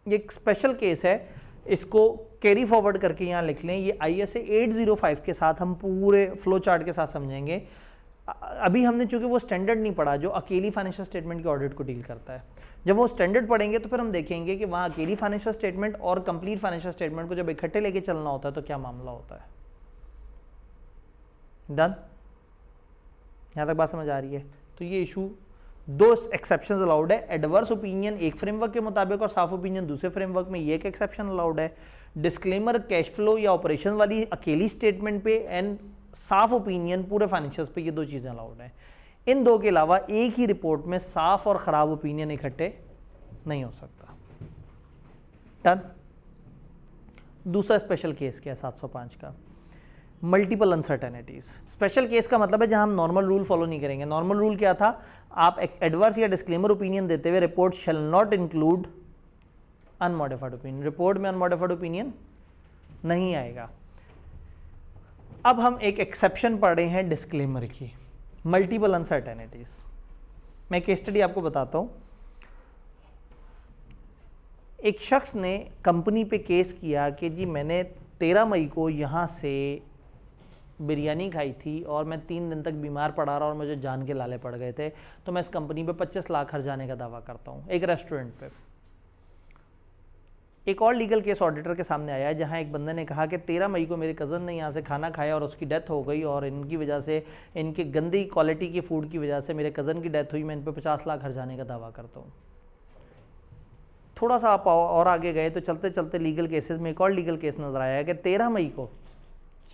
ये एक स्पेशल केस है, इसको कैरी फॉरवर्ड करके यहाँ लिख लें। ये ISA 805 के साथ हम पूरे फ्लो चार्ट के साथ समझेंगे। अभी हमने चूंकि वो स्टैंडर्ड नहीं पढ़ा जो अकेली फाइनेंशियल स्टेटमेंट के ऑडिट को डील करता है। जब वो स्टैंडर्ड पढ़ेंगे तो फिर हम देखेंगे कि वहाँ अकेली फाइनेंशियल स्टेटमेंट और कंप्लीट फाइनेंशियल स्टेटमेंट को जब इकट्ठे लेके चलना होता है तो क्या मामला होता है। डन, यहाँ तक बात समझ आ रही है। तो ये इशू, दो एक्सेप्शंस अलाउड है, एडवर्स ओपिनियन एक फ्रेमवर्क के मुताबिक और साफ ओपिनियन दूसरे फ्रेमवर्क में, ये एक एक्सेप्शन अलाउड है। डिस्क्लेमर कैश फ्लो या ऑपरेशन वाली अकेली स्टेटमेंट पे एंड साफ ओपिनियन पूरे फाइनेंशियल्स पे, ये दो चीज़ें अलाउड हैं। इन दो के अलावा एक ही रिपोर्ट में साफ और ख़राब ओपिनियन इकट्ठे नहीं हो सकता। डन। दूसरा स्पेशल केस क्या है 705 का, मल्टीपल अनसर्टेनिटीज। स्पेशल केस का मतलब है जहां हम नॉर्मल रूल फॉलो नहीं करेंगे। नॉर्मल रूल क्या था, आप एडवर्स या डिस्क्लेमर ओपिनियन देते हुए report shall not include unmodified opinion, report में अनमॉडिफाइड ओपिनियन नहीं आएगा। अब हम एक एक्सेप्शन पढ़ रहे हैं डिस्क्लेमर की, मल्टीपल अनसर्टेनिटीज। मैं केस स्टडी आपको बताता हूं। एक शख्स ने कंपनी पे केस किया कि जी मैंने 13 मई को यहाँ से बिरयानी खाई थी और मैं 3 दिन तक बीमार पड़ा रहा और मुझे जान के लाले पड़ गए थे, तो मैं इस कंपनी पे 25 लाख खर्चाने का दावा करता हूँ, एक रेस्टोरेंट पे। एक और लीगल केस ऑडिटर के सामने आया है जहाँ एक बंदे ने कहा कि 13 मई को मेरे कज़न ने यहाँ से खाना खाया और उसकी डेथ हो गई और इनकी वजह से, इनकी गंदी क्वालिटी की फूड की वजह से मेरे कज़न की डेथ हुई, मैं इन पर 50 लाख खर्चाने का दावा करता हूँ। थोड़ा सा आप और आगे गए तो चलते चलते लीगल केसेस में एक और लीगल केस नज़र आया है कि 13 मई को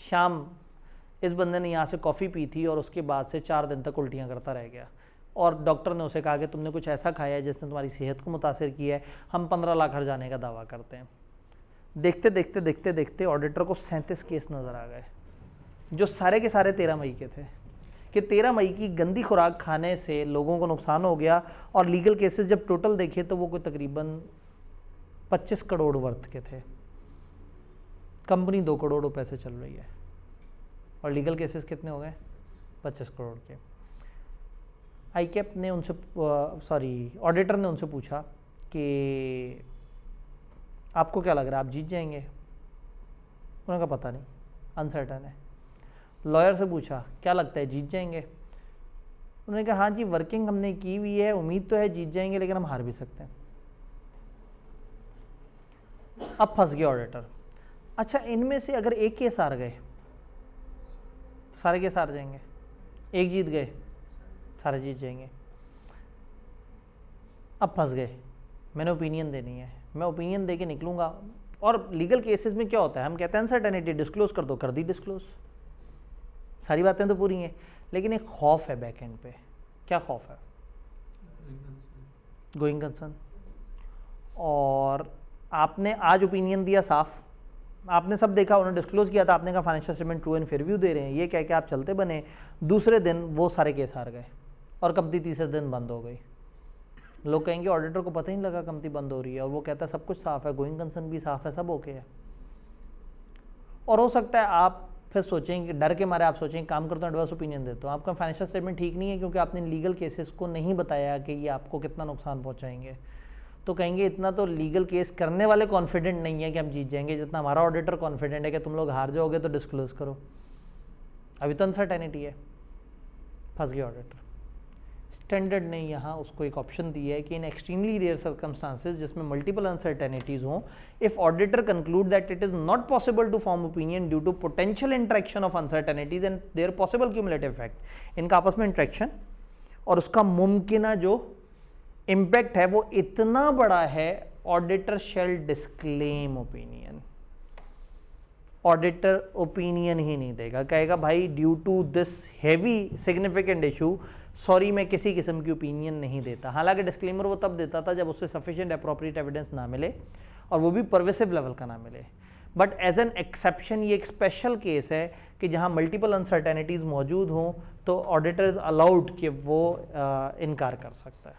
शाम इस बंदे ने यहाँ से कॉफ़ी पी थी और उसके बाद से 4 दिन तक उल्टियाँ करता रह गया और डॉक्टर ने उसे कहा कि तुमने कुछ ऐसा खाया है जिसने तुम्हारी सेहत को मुतासिर किया है, हम 15 लाख खर्चाने का दावा करते हैं। देखते देखते देखते देखते ऑडिटर को 37 केस नज़र आ गए जो सारे के सारे 13 मई के थे, कि 13 मई की गंदी खुराक खाने से लोगों को नुकसान हो गया। और लीगल केसेस जब टोटल देखे तो वो कोई तकरीबन 25 करोड़ वर्थ के थे। कंपनी 2 करोड़ रुपए से चल रही है और लीगल केसेस कितने हो गए, 25 करोड़ के। आईकेप ने उनसे ऑडिटर ने उनसे पूछा कि आपको क्या लग रहा है, आप जीत जाएंगे? उन्होंने कहा पता नहीं, अनसर्टन है। लॉयर से पूछा क्या लगता है, जीत जाएंगे? उन्होंने कहा हाँ जी, वर्किंग हमने की हुई है, उम्मीद तो है जीत जाएंगे, लेकिन हम हार भी सकते हैं। अब फंस गया ऑडिटर। अच्छा, इनमें से अगर एक केस हार गए तो सारे केस हार जाएंगे, एक जीत गए सारे जीत जाएंगे। अब फंस गए, मैंने ओपिनियन देनी है, मैं ओपिनियन दे के निकलूंगा। और लीगल केसेस में क्या होता है, हम कहते हैं अनसर्टेनिटी डिस्क्लोज कर दो, कर दी डिस्क्लोज, सारी बातें तो पूरी हैं, लेकिन एक खौफ है बैक एंड पे। क्या खौफ है? Going concern. और आपने आज ओपिनियन दिया साफ, आपने सब देखा, उन्होंने डिस्क्लोज किया था, आपने कहा financial statement true and fair view दे रहे हैं, ये कह के आप चलते बने। दूसरे दिन वो सारे केस हार गए और कंपनी तीसरे दिन बंद हो गई। लोग कहेंगे ऑडिटर को पता ही नहीं लगा कंपनी बंद हो रही है, और वो कहता है सब कुछ साफ है, गोइंग कंसर्न भी साफ है, सब ओके है। और हो सकता है आप फिर सोचेंगे, डर के मारे आप सोचेंगे काम करता हूँ एडवर्स ओपिनियन देता हूँ, आपका फाइनेंशियल स्टेटमेंट ठीक नहीं है क्योंकि आपने लीगल केसेस को नहीं बताया कि ये आपको कितना नुकसान पहुँचाएंगे। तो कहेंगे इतना तो लीगल केस करने वाले कॉन्फिडेंट नहीं है कि हम जीत जाएंगे जितना हमारा ऑडिटर कॉन्फिडेंट है कि तुम लोग हार जाओगे तो डिस्क्लोज करो। अभी तो अनसर्टेनिटी है, फंस गया ऑडिटर। स्टैंडर्ड ने यहाँ उसको एक ऑप्शन दिया है कि इन एक्सट्रीमली रेयर सर्कमस्टांसेस जिसमें मल्टीपल अनसर्टेनिटीज हों, if auditor conclude that it is not possible to form opinion due to potential interaction of uncertainties and their possible cumulative effect, इनका आपस में इंटरेक्शन और उसका मुमकिन जो इम्पैक्ट है वो इतना बड़ा है, auditor shall disclaim opinion. Auditor opinion ही नहीं देगा, कहेगा भाई due to this heavy significant issue sorry मैं किसी किस्म की ओपिनियन नहीं देता। हालांकि डिस्क्लेमर वो तब देता था जब उससे सफिशिएंट एप्रोप्रिएट एविडेंस ना मिले और वो भी परवेसिव लेवल का ना मिले। बट एज एन एक्सेप्शन ये एक स्पेशल केस है कि जहाँ मल्टीपल अनसर्टेनिटीज़ मौजूद हों तो ऑडिटर इज़ अलाउड कि वो इनकार कर सकता है।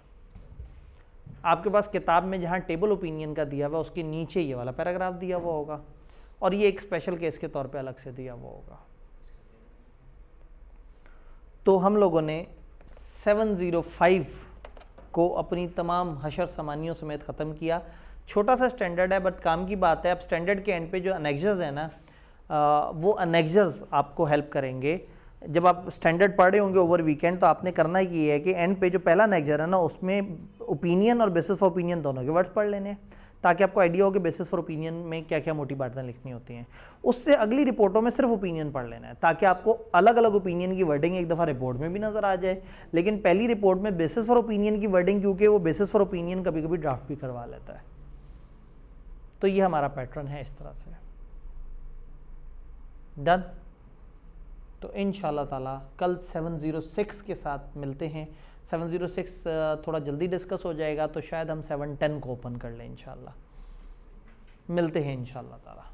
आपके पास किताब में जहाँ टेबल ओपिनियन का दिया हुआ उसके नीचे ये वाला पैराग्राफ दिया हुआ होगा और ये एक स्पेशल केस के तौर पे अलग से दिया हुआ होगा। तो हम लोगों ने 705 को अपनी तमाम हशर सामानियों समेत ख़त्म किया। छोटा सा स्टैंडर्ड है बट काम की बात है। अब स्टैंडर्ड के एंड पे जो अनेक्जर्स है ना, वो अनेक्जर्स आपको हेल्प करेंगे जब आप स्टैंडर्ड पढ़ रहे होंगे ओवर वीकेंड, तो आपने करना ही है कि एंड पे जो पहला लेक्चर है ना, उसमें ओपिनियन और बेसिस फॉर ओपिनियन दोनों के वर्ड्स पढ़ लेने हैं, ताकि आपको आइडिया हो कि बेसिस फॉर ओपिनियन में क्या क्या मोटी बातें लिखनी होती हैं। उससे अगली रिपोर्टों में सिर्फ ओपिनियन पढ़ लेना है, ताकि आपको अलग अलग ओपिनियन की वर्डिंग एक दफ़ा रिपोर्ट में भी नज़र आ जाए। लेकिन पहली रिपोर्ट में बेसिस फॉर ओपिनियन की वर्डिंग, क्योंकि वो बेसिस फॉर ओपिनियन कभी कभी ड्राफ्ट भी करवा लेता है। तो ये हमारा पैटर्न है इस तरह से। डन। तो इंशाल्लाह ताला कल 706 के साथ मिलते हैं। 706 थोड़ा जल्दी डिस्कस हो जाएगा, तो शायद हम 710 को ओपन कर लें इंशाल्लाह। मिलते हैं इंशाल्लाह ताला।